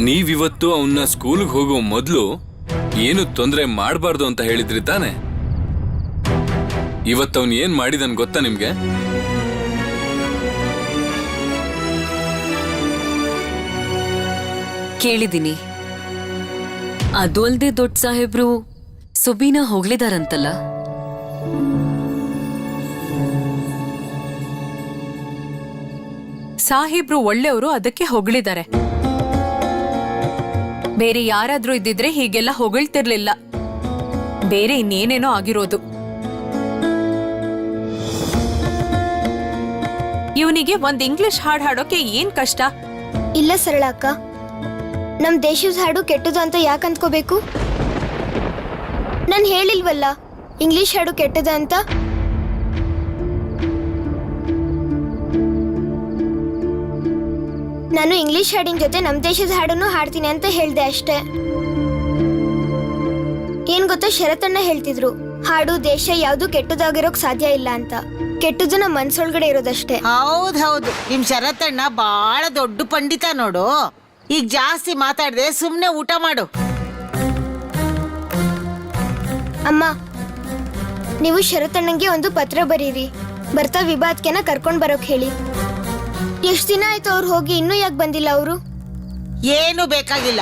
ನೀವಿವತ್ತು ಅವನ್ನ ಸ್ಕೂಲ್ಗೆ ಹೋಗೋ ಮೊದಲು ಏನು ತೊಂದರೆ ಮಾಡಬಾರ್ದು ಅಂತ ಹೇಳಿದ್ರಿ ತಾನೆ? ಇವತ್ತು ಅವನು ಏನ್ ಮಾಡಿದನ್ ಗೊತ್ತಾ ನಿಮ್ಗೆ? ಕೇಳಿದೀನಿ. ಅದು ಅಲ್ದೆ ದೊಡ್ಡ ಸಾಹೇಬ್ರು ಸುಬೀನಾ ಹೊಗಳಿದಾರಂತಲ್ಲ. ಸಾಹೇಬ್ರು ಒಳ್ಳೆಯವರು, ಅದಕ್ಕೆ ಹೊಗಳಿದ್ದಾರೆ. ಬೇರೆ ಯಾರಾದ್ರೂ ಇದ್ದಿದ್ರೆ ಹೀಗೆಲ್ಲ ಹೊಗಳ್ತಿರ್ಲಿಲ್ಲ. ಬೇರೆ ಇನ್ನೇನೇನೋ ಆಗಿರೋದು. ಇವನಿಗೆ ಒಂದ್ ಇಂಗ್ಲಿಷ್ ಹಾಡ್ ಹಾಡೋಕೆ ಏನ್ ಕಷ್ಟ? ಇಲ್ಲ ಸರಳ ಅಕ್ಕ, ನಮ್ ದೇಶದ ಹಾಡು ಕೆಟ್ಟದು ಅಂತ ಯಾಕೆ ಅಂದ್ಕೋಬೇಕು? ನಾನು ಹೇಳಿಲ್ವಲ್ಲ ಇಂಗ್ಲಿಷ್ ಹಾಡು ಕೆಟ್ಟದ ಅಂತ. ನಾನು ಇಂಗ್ಲಿಷ್ ಹಾಡಿನ ಜೊತೆ ನಮ್ ದೇಶದ ಹಾಡನ್ನು ಹಾಡ್ತೀನಿ ಅಂತ ಹೇಳ್ದೆ ಅಷ್ಟೇ. ಏನ್ ಗೊತ್ತಾ, ಶರತಣ್ಣ ಹೇಳ್ತಿದ್ರು ಹಾಡು ದೇಶ ಯಾವ್ದು ಕೆಟ್ಟದಾಗಿರೋಕ್ ಸಾಧ್ಯ ಇಲ್ಲ ಅಂತ. ಕೆಟ್ಟದ್ದು ನಮ್ಮ ಮನ್ಸೊಳಗಡೆ ಇರೋದಷ್ಟೇ. ಹೌದು, ನಿಮ್ ಶರತಣ್ಣ ಬಹಳ ದೊಡ್ಡ ಪಂಡಿತ ನೋಡು. ಈಗ ಜಾಸ್ತಿ ಮಾತಾಡದೆ ಸುಮ್ನೆ ಊಟ ಮಾಡು. ಅಮ್ಮ, ನೀವು ಶರತಣ್ಣಂಗೆ ಒಂದು ಪತ್ರ ಬರೀರಿ. ಬರ್ತಾ ವಿಭಾತ್ಕೆನ ಕರ್ಕೊಂಡ್ ಬರೋಕ್ ಹೇಳಿ. ಎಷ್ಟ್ ದಿನ ಆಯ್ತು ಅವ್ರು ಹೋಗಿ, ಇನ್ನೂ ಯಾಕೆ ಬಂದಿಲ್ಲ ಅವರು? ಏನು ಬೇಕಾಗಿಲ್ಲ.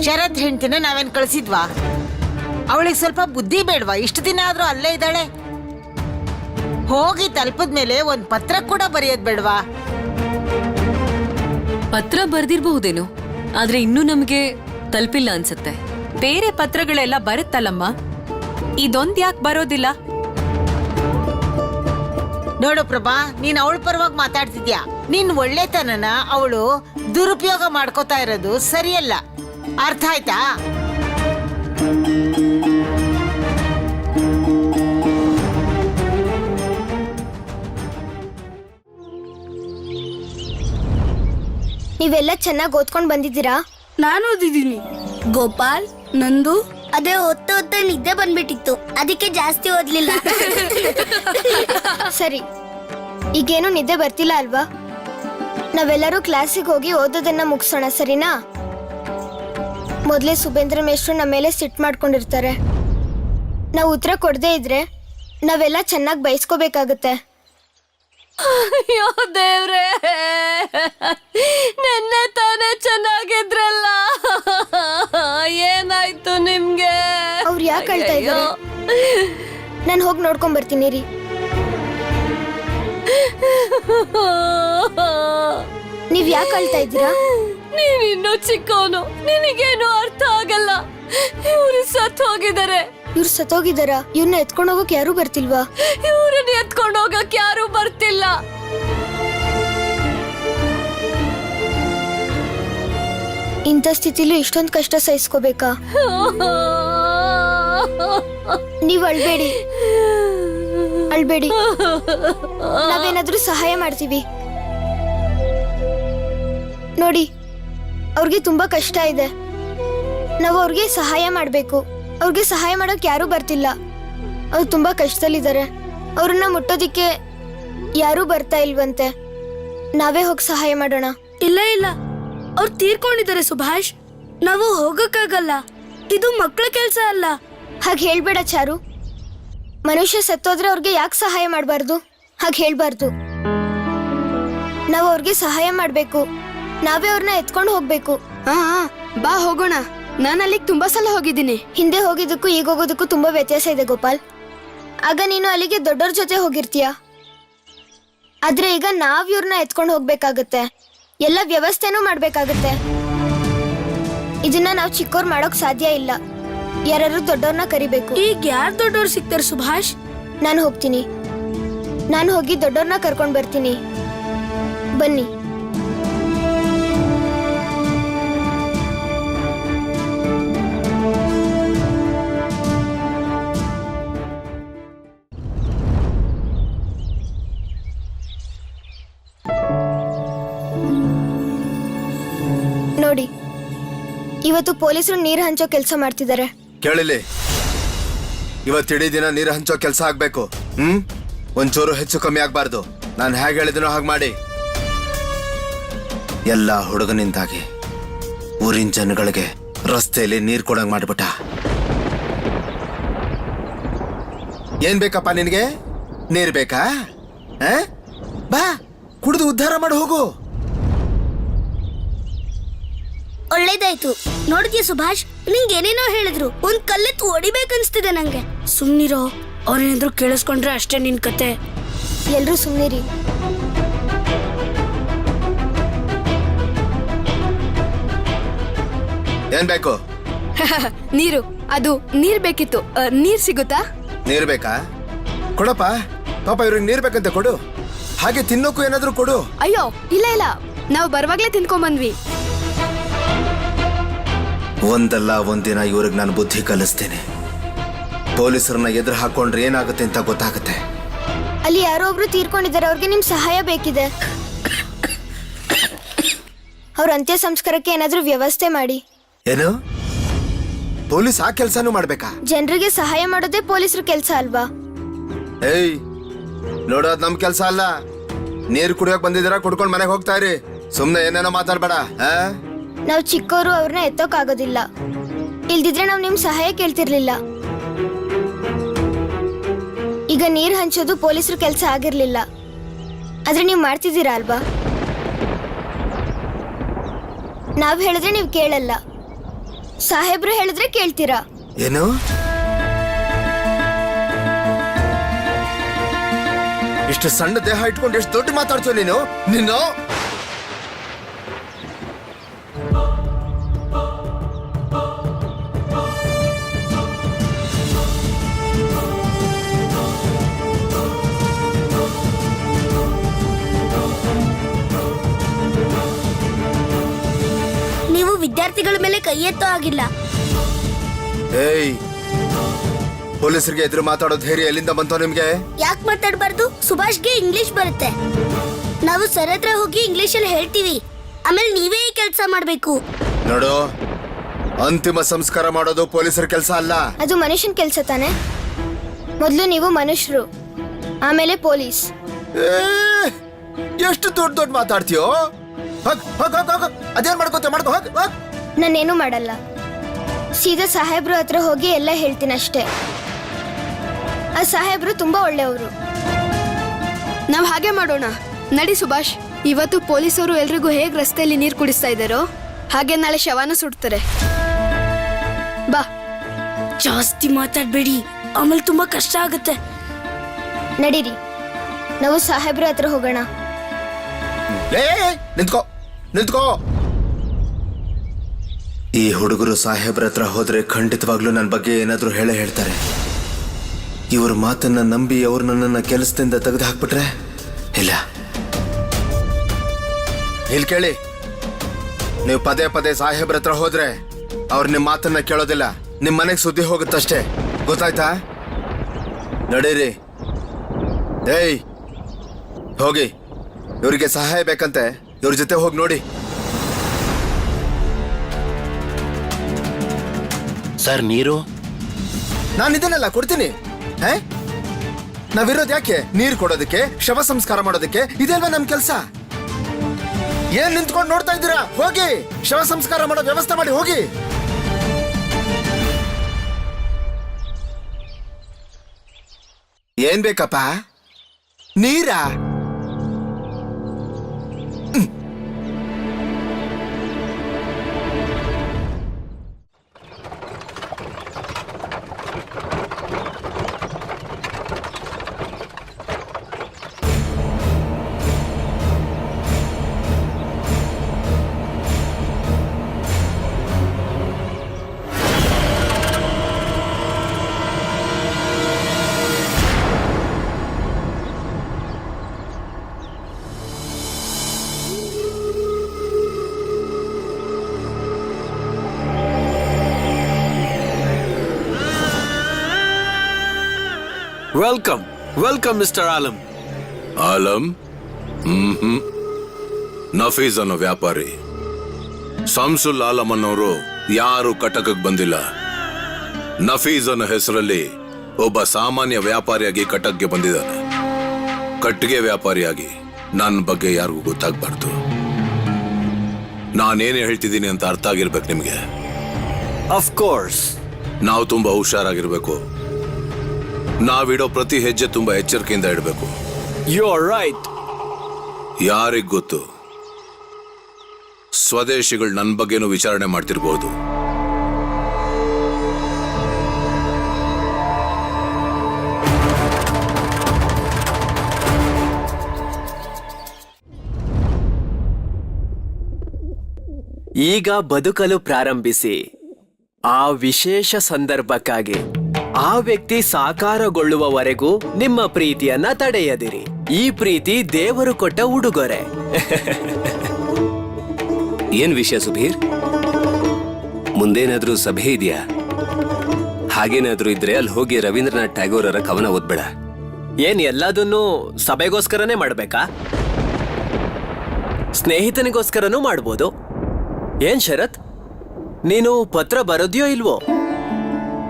ಶರತ್ ಹೆಂಡ್ತಿನ ನಾವೇನ್ ಕಳ್ಸಿದ್ವಾ? ಅವಳಿಗೆ ಸ್ವಲ್ಪ ಬುದ್ಧಿ ಬೇಡ್ವಾ? ಇಷ್ಟು ದಿನ ಆದ್ರೂ ಅಲ್ಲೇ ಇದ್ದಾಳೆ. ಹೋಗಿ ತಲುಪದ್ಮೇಲೆ ಒಂದ್ ಪತ್ರ ಕೂಡ ಬರೆಯೋದ್ ಬೇಡ್ವಾ? ಪತ್ರ ಬರ್ದಿರ್ಬಹುದೇನು, ಆದ್ರೆ ಇನ್ನೂ ನಮ್ಗೆ ತಲುಪಿಲ್ಲ ಅನ್ಸತ್ತೆ. ಬೇರೆ ಪತ್ರಗಳೆಲ್ಲ ಬರುತ್ತಲ್ಲಮ್ಮ, ಇದೊಂದ್ ಯಾಕೆ ಬರೋದಿಲ್ಲ? ನೋಡು ಪ್ರಭಾ, ನೀನ್ ಅವಳ ಪರವಾಗಿ ಮಾತಾಡ್ತಿದ್ಯಾ. ನಿನ್ ಒಳ್ಳೆತನನ ಅವಳು ದುರುಪಯೋಗ ಮಾಡ್ಕೋತಾ ಇರೋದು ಸರಿಯಲ್ಲ. ಅರ್ಥ ಆಯ್ತಾ? ನೀವೆಲ್ಲ ಚೆನ್ನಾಗಿ ಓದ್ಕೊಂಡ್ ಬಂದಿದ್ದೀರಾ? ನಾನು ಓದಿದ್ದೀನಿ ಗೋಪಾಲ್. ನಂದು ಅದೇ ಓದ್ತಾ ನಿದ್ದೆ ಬಂದ್ಬಿಟ್ಟಿತ್ತು, ಅದಕ್ಕೆ ಜಾಸ್ತಿ ಓದ್ಲಿಲ್ಲ. ಸರಿ, ಈಗೇನು ನಿದ್ದೆ ಬರ್ತಿಲ್ಲ ಅಲ್ವಾ? ನಾವೆಲ್ಲರೂ ಕ್ಲಾಸಿಗೆ ಹೋಗಿ ಓದೋದನ್ನ ಮುಗಿಸೋಣ, ಸರಿನಾ? ಮೊದಲೇ ಸುಬೇಂದ್ರ ಮೇಷ್ಟ್ರು ನಮ್ಮ ಮೇಲೆ ಸಿಟ್ಟು ಮಾಡ್ಕೊಂಡಿರ್ತಾರೆ. ನಾವು ಉತ್ತರ ಕೊಡದೇ ಇದ್ರೆ ನಾವೆಲ್ಲ ಚೆನ್ನಾಗಿ ಬಯಸ್ಕೋಬೇಕಾಗತ್ತೆ. ಅಯ್ಯೋ ದೇವ್ರೇ, ನೆನ್ನೆ ತಾನೇ ಚೆನ್ನಾಗಿದ್ರಲ್ಲ, ಏನಾಯ್ತು ನಿಮ್ಗೆ? ಅವ್ರು ಯಾಕೆ ಅಳ್ತಾ ಇದ್ದಾರೆ? ನಾನು ಹೋಗಿ ನೋಡ್ಕೊಂಡ್ ಬರ್ತೀನಿ ರೀ. ನೀವ್ ಯಾಕೆ ಅಳ್ತಾ ಇದ್ದೀರಾ? ನೀನಿನ್ನೂ ಚಿಕ್ಕವನು, ನಿನಗೇನು ಅರ್ಥ ಆಗಲ್ಲ. ಇವ್ರು ಸತ್ತು ಹೋಗಿದ್ದಾರೆ. ಇವ್ರು ಸತ್ತೋಗಿದಾರ? ಇವ್ರನ್ನ ಎತ್ಕೊಂಡು ಹೋಗಕ್ ಯಾರು ಬರ್ತಿಲ್ವಾ? ಇವ್ರನ್ನ ಎತ್ಕೊಂಡು ಹೋಗಕ್ ಯಾರು ಬರ್ತಿಲ್ಲ. ಇಂಥ ಸ್ಥಿತಿಲೂ ಇಷ್ಟೊಂದು ಕಷ್ಟ ಸಹಿಸ್ಕೋಬೇಕಾ? ನೀವ್ ಅಳ್ಬೇಡಿ, ಅಳ್ಬೇಡಿ. ನಾವೇನಾದ್ರೂ ಸಹಾಯ ಮಾಡ್ತೀವಿ. ನೋಡಿ, ಅವ್ರಿಗೆ ತುಂಬಾ ಕಷ್ಟ ಇದೆ. ನಾವು ಅವ್ರಿಗೆ ಸಹಾಯ ಮಾಡ್ಬೇಕು. ಅವ್ರಿಗೆ ಸಹಾಯ ಮಾಡೋಕ್ ಯಾರು ಬರ್ತಿಲ್ಲ. ಅವ್ರು ತುಂಬಾ ಕಷ್ಟದಲ್ಲಿದ್ದಾರೆ. ಅವ್ರನ್ನ ಮುಟ್ಟೋದಿಕ್ಕೆ ಯಾರು ಬರ್ತಾ ಇಲ್ವಂತೆ. ನಾವೇ ಹೋಗಿ ಸಹಾಯ ಮಾಡೋಣ. ಇಲ್ಲ ಇಲ್ಲ, ಅವ್ರು ತೀರ್ಕೊಂಡಿದ್ದಾರೆ ಸುಭಾಷ್. ನಾವು ಹೋಗಕ್ಕಾಗಲ್ಲ. ಇದು ಮಕ್ಕಳ ಕೆಲ್ಸ ಅಲ್ಲ. ಹಾಗೆ ಹೇಳ್ಬೇಡ ಚಾರು. ಮನುಷ್ಯ ಸತ್ತೋದ್ರೆ ಅವ್ರಿಗೆ ಯಾಕೆ ಸಹಾಯ ಮಾಡಬಾರ್ದು? ಹಾಗೆ ಹೇಳ್ಬಾರ್ದು. ನಾವು ಅವ್ರಿಗೆ ಸಹಾಯ ಮಾಡ್ಬೇಕು. ನಾವೇ ಅವ್ರನ್ನ ಎತ್ಕೊಂಡು ಹೋಗ್ಬೇಕು. ಬಾ ಹೋಗೋಣ. ನಾನು ಅಲ್ಲಿಗೆ ತುಂಬಾ ಸಲ ಹೋಗಿದ್ದೀನಿ. ಹಿಂದೆ ಹೋಗಿದ್ದಕ್ಕೂ ಈಗ ಹೋಗೋದಕ್ಕೂ ತುಂಬಾ ವ್ಯತ್ಯಾಸ ಇದೆ ಗೋಪಾಲ್. ಆಗ ನೀನು ಅಲ್ಲಿಗೆ ದೊಡ್ಡವ್ರ ಜೊತೆ ಹೋಗಿರ್ತೀಯ, ಆದ್ರೆ ಈಗ ನಾವ್ ಇವ್ರನ್ನ ಎತ್ಕೊಂಡು ಹೋಗ್ಬೇಕಾಗತ್ತೆ. ಎಲ್ಲ ವ್ಯವಸ್ಥೆನೂ ಮಾಡ್ಬೇಕಾಗತ್ತೆ. ಇದನ್ನ ನಾವು ಚಿಕ್ಕವ್ರು ಮಾಡೋಕ್ ಸಾಧ್ಯ ಇಲ್ಲ. ಯಾರು ದೊಡ್ಡವ್ರನ್ನ ಕರಿಬೇಕು. ಈಗ ಯಾರು ದೊಡ್ಡವ್ರು ಸಿಗ್ತಾರೆ ಸುಭಾಷ್? ನಾನು ಹೋಗ್ತೀನಿ. ನಾನು ಹೋಗಿ ದೊಡ್ಡವ್ರನ್ನ ಕರ್ಕೊಂಡ್ ಬರ್ತೀನಿ. ಬನ್ನಿ. ನೋಡಿ, ಇವತ್ತು ಪೊಲೀಸರು ನೀರು ಹಂಚೋ ಕೆಲಸ ಮಾಡ್ತಿದ್ದಾರೆ. ಕೇಳಿಲಿ, ಇವತ್ತಿಡೀ ದಿನ ನೀರು ಹಂಚೋ ಕೆಲಸ ಆಗ್ಬೇಕು. ಒಂಚೂರು ಹೆಚ್ಚು ಕಮ್ಮಿ ಆಗ್ಬಾರ್ದು. ನಾನು ಹೇಗೆ ಹೇಳಿದನೋ ಹಾಗೆ ಮಾಡಿ. ಎಲ್ಲ ಹುಡುಗನಿಂದಾಗಿ ಊರಿನ ಜನಗಳಿಗೆ ರಸ್ತೆಯಲ್ಲಿ ನೀರ್ ಕೊಡಂಗ್ ಮಾಡ್ಬಿಟ್ಟ. ಏನ್ ಬೇಕಪ್ಪ ನಿನಗೆ? ನೀರ್ ಬೇಕಾ? ಬಾ ಕುಡಿದು ಉದ್ಧಾರ ಮಾಡಿ ಹೋಗು. ಒಳ್ಳೇದಾಯ್ತು. ನೋಡಿದ್ಯಾ ಸುಭಾಷ್, ನಿಂಗೆ ಏನೇನೋ ಹೇಳಿದ್ರು. ಒಂದ್ ಕಲ್ಲೆತ್ತು ಹೊಡಿಬೇಕನ್ಸ್ತಿದೆ ನಂಗೆ. ಸುಮ್ನಿರೋ, ಅವ್ರೇನಾದ್ರು ಕೇಳಿಸ್ಕೊಂಡ್ರೆ ಅಷ್ಟೇ ನಿನ್ ಕತೆ. ಎಲ್ರೂ ಸುಮ್ಮನಿರಿ. ಏನ್ ಬೇಕು? ನೀರು. ಅದು ನೀರ್ ಬೇಕಿತ್ತು. ನೀರ್ ಸಿಗುತ್ತಾ? ನೀರ್ ಬೇಕಾ? ಕೊಡಪ್ಪ. ಪಾಪ ಇವ್ರಿಗೆ ನೀರ್ ಬೇಕಂತ ಕೊಡು. ಹಾಗೆ ತಿನ್ನೋಕು ಏನಾದ್ರೂ ಕೊಡು. ಅಯ್ಯೋ ಇಲ್ಲ ಇಲ್ಲ, ನಾವು ಬರುವಾಗ್ಲೇ ತಿನ್ಕೊಂಡ್ ಬಂದ್ವಿ. ಒಂದಲ್ಲ ಒಂದಿನ ಇವ್ರಿಗೆ ನಾನು ಬುದ್ಧಿ ಕಲಿಸ್ತೇನೆ. ಪೊಲೀಸರನ್ನ ಎದುರು ಹಾಕೊಂಡ್ರೆ ಏನಾಗುತ್ತೆ ಅಂತ ಗೊತ್ತಾಗುತ್ತೆ. ಅಲ್ಲಿ ಯಾರೋ ಒಬ್ರು ತೀರ್ಕೊಂಡಿದ್ದಾರೆ, ಅವ್ರಿಗೆ ನಿಮ್ ಸಹಾಯ ಬೇಕಿದೆ. ಅವ್ರ ಅಂತ್ಯ ಸಂಸ್ಕಾರಕ್ಕೆ ಏನಾದ್ರೂ ವ್ಯವಸ್ಥೆ ಮಾಡಿ. ಏನು? ಪೊಲೀಸ್ ಆ ಕೆಲ್ಸಾನು ಮಾಡ್ಬೇಕಾ? ಜನರಿಗೆ ಸಹಾಯ ಮಾಡೋದೇ ಪೊಲೀಸರ ಕೆಲ್ಸ ಅಲ್ವಾ? ಏಯ್ ನೋಡೋದ್ ನಮ್ ಕೆಲ್ಸ ಅಲ್ಲ. ನೀರ್ ಕುಡಿಯೋಕ್ ಬಂದಿದ್ದೀರಾ, ಕುಡ್ಕೊಂಡ್ ಮನೆಗೆ ಹೋಗ್ತಾ ಇರಿ. ಸುಮ್ನೆ ಏನೇನೋ ಮಾತಾಡ್ಬೇಡ. ನಾವ್ ಚಿಕ್ಕವರು ಅವ್ರನ್ನ ಎತ್ತೋಕ್ ಆಗೋದಿಲ್ಲ. ಇಲ್ದಿದ್ರೆ ನಾವ್ ನಿಮ್ ಸಹಾಯ ಕೇಳ್ತಿರ್ಲಿಲ್ಲ. ಈಗ ನೀರ್ ಹಂಚೋದು ಪೊಲೀಸರ ಕೆಲ್ಸ ಆಗಿರ್ಲಿಲ್ಲ, ಆದ್ರೆ ನೀವ್ ಮಾಡ್ತಿದ್ದೀರಾ ಅಲ್ವಾ? ನಾವ್ ಹೇಳಿದ್ರೆ ನೀವ್ ಕೇಳಲ್ಲ, ಸಾಹೇಬ್ರು ಹೇಳಿದ್ರೆ ಕೇಳ್ತೀರಾ. ಏನು? ಇಷ್ಟು ಸಣ್ಣ ದೇಹ ಇಟ್ಕೊಂಡು ಎಷ್ಟು ದೊಡ್ಡ ಮಾತಾಡ್ತೀಯ ನೀನು? ನೀನು ನೀವು ವಿದ್ಯಾರ್ಥಿಗಳ ಮೇಲೆ ಕೈ ಎತ್ತೋ ಆಗಿಲ್ಲ. ಏಯ್, ಪೊಲೀಸರಿಗೆ ಎದುರು ಮಾತಾಡೋ ಧೈರ್ಯ ಎಲ್ಲಿಂದ ಬಂತೋ ನಿಮ್ಗೆ? ಯಾಕೆ ಮಾತಾಡಬಾರ್ದು? ಸುಭಾಷ್ಗೆ ಇಂಗ್ಲಿಷ್ ಬರುತ್ತೆ. ನಾವು ಸರ್ ಹತ್ರ ಹೋಗಿ ಇಂಗ್ಲಿಷಲ್ಲಿ ಹೇಳ್ತೀವಿ. ಆಮೇಲೆ ನೀವೇ ಈ ಕೆಲಸ ಮಾಡ್ಬೇಕು. ನೋಡು, ಅಂತಿಮ ಸಂಸ್ಕಾರ ಮಾಡೋದು ಪೊಲೀಸರ ಕೆಲಸ ಅಲ್ಲ. ಅದು ಮನುಷ್ಯನ್ ಕೆಲ್ಸ ತಾನೆ. ಮೊದ್ಲು ನೀವು ಮನುಷ್ಯರು, ಆಮೇಲೆ ಪೊಲೀಸ್. ಎಷ್ಟು ದೊಡ್ಡ ದೊಡ್ಡ ಮಾತಾಡ್ತೀಯೋ? ಅದೇನ್ ಮಾಡ್ಕೋತ ಮಾಡ್ಕೋ. ನಾನೇನು ಮಾಡಲ್ಲ, ಸೀದಾ ಸಾಹೇಬ್ರು ಹತ್ರ ಹೋಗಿ ಎಲ್ಲ ಹೇಳ್ತೀನಿ ಅಷ್ಟೇ. ಆ ಸಾಹೇಬ್ರು ತುಂಬಾ ಒಳ್ಳೆಯವರು. ನಾವ್ ಹಾಗೆ ಮಾಡೋಣ. ನಡಿ ಸುಭಾಷ್, ಇವತ್ತು ಪೊಲೀಸರು ಎಲ್ರಿಗೂ ಹೇಗ್ ರಸ್ತೆಯಲ್ಲಿ ನೀರ್ ಕುಡಿಸ್ತಾ ಇದ್ದಾರೋ ಹಾಗೆ ನಾಳೆ ಶವನ ಸುಡ್ತಾರೆ. ಬಾ. ಜಾಸ್ತಿ ಮಾತಾಡ್ಬೇಡಿ, ಆಮೇಲೆ ತುಂಬಾ ಕಷ್ಟ ಆಗುತ್ತೆ. ನಡೀರಿ, ನಾವು ಸಾಹೇಬ್ರ ಹತ್ರ ಹೋಗೋಣ. ನಿಂತ್ಕೋ ನಿಂತ್ಕೋ. ಈ ಹುಡುಗರು ಸಾಹೇಬ್ರ ಹತ್ರ ಹೋದ್ರೆ ಖಂಡಿತವಾಗ್ಲೂ ನನ್ನ ಬಗ್ಗೆ ಏನಾದ್ರೂ ಹೇಳ್ತಾರೆ. ಇವ್ರ ಮಾತನ್ನ ನಂಬಿ ಅವ್ರು ನನ್ನನ್ನ ಕೆಲಸದಿಂದ ತೆಗೆದು ಹಾಕ್ಬಿಟ್ರೆ ಇಲ್ಲ. ಇಲ್ಲಿ ಕೇಳಿ, ನೀವು ಪದೇ ಪದೇ ಸಾಹೇಬ್ರ ಹತ್ರ ಹೋದ್ರೆ ಅವ್ರು ನಿಮ್ಮ ಮಾತನ್ನ ಕೇಳೋದಿಲ್ಲ. ನಿಮ್ ಮನೆಗೆ ಸುದ್ದಿ ಹೋಗುತ್ತಷ್ಟೇ, ಗೊತ್ತಾಯ್ತಾ? ನಡೀರಿ. ಏಯ್ ಹೋಗಿ, ಇವ್ರಿಗೆ ಸಹಾಯ ಬೇಕಂತೆ, ಇವ್ರ ಜೊತೆ ಹೋಗಿ ನೋಡಿ. ಸರ್ ನೀರು? ನಾನು ಇದನ್ನೆಲ್ಲ ಕೊಡ್ತೀನಿ. ನಾವಿರೋದು ಯಾಕೆ? ನೀರು ಕೊಡೋದಕ್ಕೆ, ಶವ ಸಂಸ್ಕಾರ ಮಾಡೋದಕ್ಕೆ. ಇದೆಲ್ವಾ ನಮ್ ಕೆಲ್ಸ? ಏನ್ ನಿಂತ್ಕೊಂಡು ನೋಡ್ತಾ ಇದ್ದೀರಾ? ಹೋಗಿ ಶವ ಸಂಸ್ಕಾರ ಮಾಡೋ ವ್ಯವಸ್ಥೆ ಮಾಡಿ ಹೋಗಿ. ಏನ್ ಬೇಕಪ್ಪ? ನೀರಾ? Welcome welcome mister Alam. Alam? Nafees ಅನ್ನೋ ವ್ಯಾಪಾರಿ. ಸಂಸುಲ್ ಆಲಂ ಅನ್ನೋರು ಯಾರು ಕಟಕಕ್ಕೆ ಬಂದಿಲ್ಲ. ನಫೀಸ್ ಅನ್ನೋ ಹೆಸರಲ್ಲಿ ಒಬ್ಬ ಸಾಮಾನ್ಯ ವ್ಯಾಪಾರಿಯಾಗಿ ಕಟಕ್ಗೆ ಬಂದಿದ್ದಾನೆ. ಕಟ್ಟಿಗೆ ವ್ಯಾಪಾರಿಯಾಗಿ ನನ್ನ ಬಗ್ಗೆ ಯಾರಿಗೂ ಗೊತ್ತಾಗ್ಬಾರ್ದು. ನಾನೇನು ಹೇಳ್ತಿದ್ದೀನಿ ಅಂತ ಅರ್ಥ ಆಗಿರ್ಬೇಕು ನಿಮಗೆ. Of course. ನಾವು ತುಂಬಾ ಹುಷಾರಾಗಿರ್ಬೇಕು. ನಾವಿಡೋ ಪ್ರತಿ ಹೆಜ್ಜೆ ತುಂಬಾ ಎಚ್ಚರಿಕೆಯಿಂದ ಇಡಬೇಕು. You are right. ಯಾರಿಗ್ ಗೊತ್ತು, ಸ್ವದೇಶಿಗಳು ನನ್ನ ಬಗ್ಗೆನೂ ವಿಚಾರಣೆ ಮಾಡ್ತಿರ್ಬೋದು. ಈಗ ಬದುಕಲು ಪ್ರಾರಂಭಿಸಿ. ಆ ವಿಶೇಷ ಸಂದರ್ಭಕ್ಕಾಗಿ ಆ ವ್ಯಕ್ತಿ ಸಾಕಾರಗೊಳ್ಳುವವರೆಗೂ ನಿಮ್ಮ ಪ್ರೀತಿಯನ್ನ ತಡೆಯದಿರಿ. ಈ ಪ್ರೀತಿ ದೇವರು ಕೊಟ್ಟ ಉಡುಗೊರೆ. ಏನ್ ವಿಷಯ ಸುಧೀರ್? ಮುಂದೇನಾದ್ರೂ ಸಭೆ ಇದೆಯಾ? ಹಾಗೇನಾದ್ರೂ ಇದ್ರೆ ಅಲ್ಲಿ ಹೋಗಿ ರವೀಂದ್ರನಾಥ್ ಟ್ಯಾಗೋರರ ಕವನ ಓದ್ಬೇಡ. ಏನ್ ಎಲ್ಲದನ್ನೂ ಸಭೆಗೋಸ್ಕರನೇ ಮಾಡ್ಬೇಕಾ? ಸ್ನೇಹಿತನಿಗೋಸ್ಕರನೂ ಮಾಡ್ಬೋದು. ಏನ್ ಶರತ್, ನೀನು ಪತ್ರ ಬರೋದ್ಯೋ ಇಲ್ವೋ?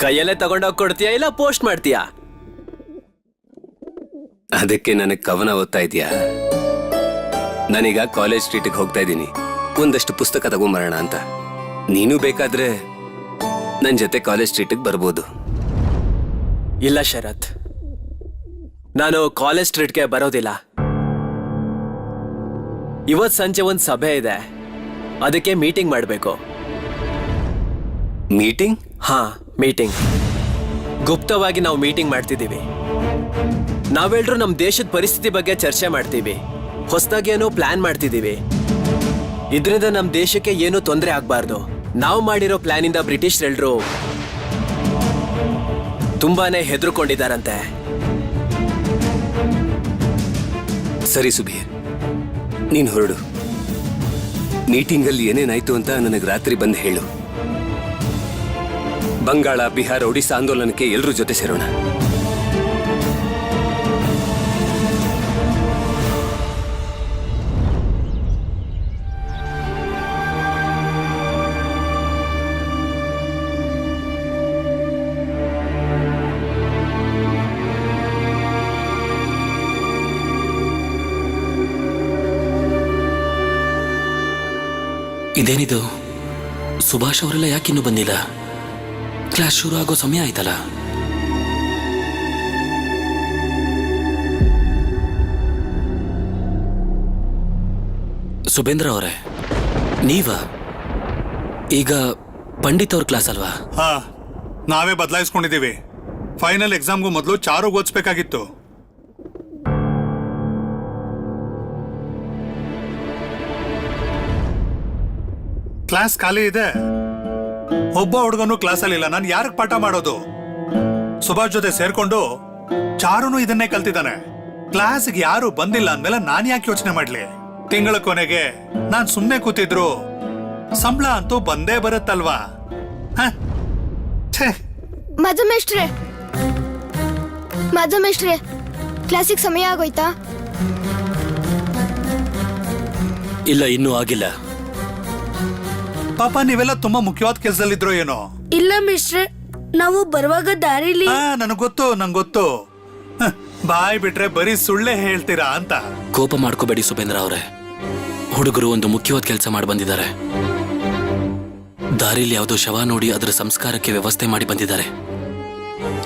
ಕೈಯಲ್ಲೇ ತಗೊಂಡೋಗಿ ಕೊಡ್ತೀಯಾ ಇಲ್ಲ ಪೋಸ್ಟ್ ಮಾಡ್ತೀಯಾ? ಅದಕ್ಕೆ ನನಗೆ ಕವನ ಓದ್ತಾ ಇದೀಯಾ? ನಾನೀಗ ಕಾಲೇಜ್ ಸ್ಟ್ರೀಟ್ಗೆ ಹೋಗ್ತಾ ಇದ್ದೀನಿ. ಒಂದಷ್ಟು ಪುಸ್ತಕ ತಗೊಂಬರೋಣ ಅಂತ. ನೀನು ಬೇಕಾದ್ರೆ ನನ್ ಜೊತೆ ಕಾಲೇಜ್ ಸ್ಟ್ರೀಟ್ಗೆ ಬರ್ಬೋದು. ಇಲ್ಲ ಶರತ್, ನಾನು ಕಾಲೇಜ್ ಸ್ಟ್ರೀಟ್ಗೆ ಬರೋದಿಲ್ಲ. ಇವತ್ ಸಂಜೆ ಒಂದ್ ಸಭೆ ಇದೆ, ಅದಕ್ಕೆ ಮೀಟಿಂಗ್ ಮಾಡ್ಬೇಕು. ಮೀಟಿಂಗ್? ಹಾ, ಮೀಟಿಂಗ್. ಗುಪ್ತವಾಗಿ ನಾವು ಮೀಟಿಂಗ್ ಮಾಡ್ತಿದ್ದೀವಿ. ನಾವೆಲ್ಲರೂ ನಮ್ಮ ದೇಶದ ಪರಿಸ್ಥಿತಿ ಬಗ್ಗೆ ಚರ್ಚೆ ಮಾಡ್ತೀವಿ. ಹೊಸದಾಗಿ ಏನೋ ಪ್ಲಾನ್ ಮಾಡ್ತಿದ್ದೀವಿ. ಇದರಿಂದ ನಮ್ಮ ದೇಶಕ್ಕೆ ಏನೂ ತೊಂದರೆ ಆಗ್ಬಾರ್ದು. ನಾವು ಮಾಡಿರೋ ಪ್ಲಾನ್ ಇಂದ ಬ್ರಿಟಿಷರೆಲ್ಲರೂ ತುಂಬಾನೇ ಹೆದರ್ಕೊಂಡಿದ್ದಾರಂತೆ. ಸರಿ ಸುಬೀರ್, ನೀನ್ ಹೊರಡು. ಮೀಟಿಂಗಲ್ಲಿ ಏನೇನಾಯ್ತು ಅಂತ ನನಗೆ ರಾತ್ರಿ ಬಂದು ಹೇಳು. ಬಂಗಾಳ, ಬಿಹಾರ, ಒಡಿಶಾ ಆಂದೋಲನಕ್ಕೆ ಎಲ್ಲರೂ ಜೊತೆ ಸೇರೋಣ. ಇದೇನಿದು? ಸುಭಾಷ್ ಅವರೆಲ್ಲ ಯಾಕಿನ್ನೂ ಬಂದಿಲ್ಲ? ಕ್ಲಾಸ್ ಶುರು ಆಗೋ ಸಮಯ ಆಯ್ತಲ್ಲ. ಸುಬೇಂದ್ರ ಅವರೇ, ನೀವಾ? ಈಗ ಪಂಡಿತ್ ಅವ್ರ ಕ್ಲಾಸ್ ಅಲ್ವಾ? ಹಾ, ನಾವೇ ಬದಲಾಯಿಸ್ಕೊಂಡಿದ್ದೀವಿ. ಫೈನಲ್ ಎಕ್ಸಾಮ್ಗೂ ಮೊದಲು ಚಾರು ಓದಿಸ್ಬೇಕಾಗಿತ್ತು. ಕ್ಲಾಸ್ ಖಾಲಿ ಇದೆ. ಒಬ್ಬ ಹುಡುಗನು ಕ್ಲಾಸಲ್ಲಿ ಇಲ್ಲ. ನಾನು ಯಾರಿಗೆ ಪಾಠ ಮಾಡೋದು? ಸುಭಾಷ್ ಜೊತೆ ಸೇರ್ಕೊಂಡು ಚಾರುನು ಇದನ್ನೇ ಕಲ್ತಿದ್ದಾನೆ. ಕ್ಲಾಸ್ಗೆ ಯಾರು ಬಂದಿಲ್ಲ ಅಂದ್ಮೇಲೆ ನಾನ್ ಯಾಕೆ ಯೋಚನೆ ಮಾಡ್ಲಿ? ತಿಂಗಳ ಕೊನೆಗೆ ನಾನ್ ಸುಮ್ನೆ ಕೂತಿದ್ರು ಸಂಬಳ ಅಂತೂ ಬಂದೇ ಬರುತ್ತಲ್ವಾ? ಮಧುಮೇಶ್ಟ್ರೆ, ಮಧುಮೇಶ್ಟ್ರೆ, ಕ್ಲಾಸಿಗೆ ಸಮಯ ಆಗೋಯ್ತಾ? ಇಲ್ಲ, ಇನ್ನೂ ಆಗಿಲ್ಲ. ಪಾಪ ನೀವೆಲ್ಲ ತುಂಬಾ ಮುಖ್ಯವಾದ ಕೆಲಸದಲ್ಲಿದ್ರೋ ಏನೋ? ಇಲ್ಲ ಮಿಸ್ಟ್ರೆ, ನಾವು ಬರುವಾಗ ದಾರಿಲಿ. ನನಗ್ ಗೊತ್ತು. ಬಾಯ್ ಬಿಟ್ರೆ ಬರೀ ಸುಳ್ಳೆ ಹೇಳ್ತೀರಾ ಅಂತ. ಕೋಪ ಮಾಡ್ಕೋಬೇಡಿ ಸುಬೇಂದ್ರ ಅವರೇ. ಹುಡುಗರು ಒಂದು ಮುಖ್ಯವಾದ ಕೆಲಸ ಮಾಡಿ ಬಂದಿದ್ದಾರೆ. ದಾರಿಲಿ ಯಾವುದೋ ಶವ ನೋಡಿ ಅದರ ಸಂಸ್ಕಾರಕ್ಕೆ ವ್ಯವಸ್ಥೆ ಮಾಡಿ ಬಂದಿದ್ದಾರೆ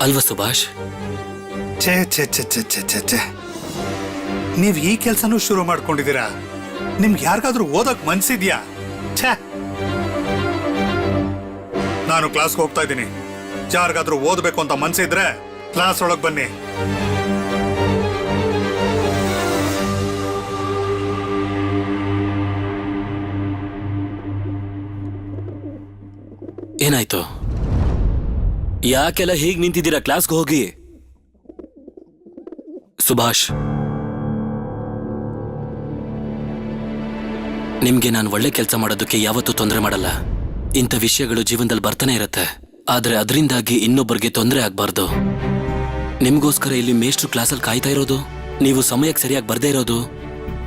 ಅಲ್ವಾ ಸುಭಾಷ್? ಛೇ ಛೇ ಛೇ ಛೇ ಛೇ ಛೇ ಛೇ, ನೀವ್ ಈ ಕೆಲ್ಸನೂ ಶುರು ಮಾಡ್ಕೊಂಡಿದ್ದೀರಾ? ನಿಮ್ಗೆ ಯಾರಿಗಾದ್ರೂ ಓದಕ್ ಮನ್ಸಿದ್ಯಾ? ಛೇ, ನಾನು ಕ್ಲಾಸ್ಗೆ ಹೋಗ್ತಾ ಇದ್ದೀನಿ. ಯಾರಿಗಾದ್ರೂ ಓದ್ಬೇಕು ಅಂತ ಮನ್ಸಿದ್ರೆ ಕ್ಲಾಸ್ ಒಳಗ್ ಬನ್ನಿ. ಏನಾಯ್ತು? ಯಾಕೆಲ್ಲ ಹೀಗೆ ನಿಂತಿದ್ದೀರಾ? ಕ್ಲಾಸ್ಗೆ ಹೋಗಿ. ಸುಭಾಷ್, ನಿಮ್ಗೆ ನಾನು ಒಳ್ಳೆ ಕೆಲಸ ಮಾಡೋದಕ್ಕೆ ಯಾವತ್ತೂ ತೊಂದರೆ ಮಾಡಲ್ಲ. ಇಂಥ ವಿಷಯಗಳು ಜೀವನದಲ್ಲಿ ಬರ್ತಾನೆ ಇರುತ್ತೆ. ಆದ್ರೆ ಅದರಿಂದಾಗಿ ಇನ್ನೊಬ್ಬರಿಗೆ ತೊಂದರೆ ಆಗ್ಬಾರ್ದು. ನಿಮ್ಗೋಸ್ಕರ ಇಲ್ಲಿ ಮೇಷ್ಟ್ರು ಕ್ಲಾಸಲ್ಲಿ ಕಾಯ್ತಾ ಇರೋದು, ನೀವು ಸಮಯಕ್ಕೆ ಸರಿಯಾಗಿ ಬರ್ದೇ ಇರೋದು,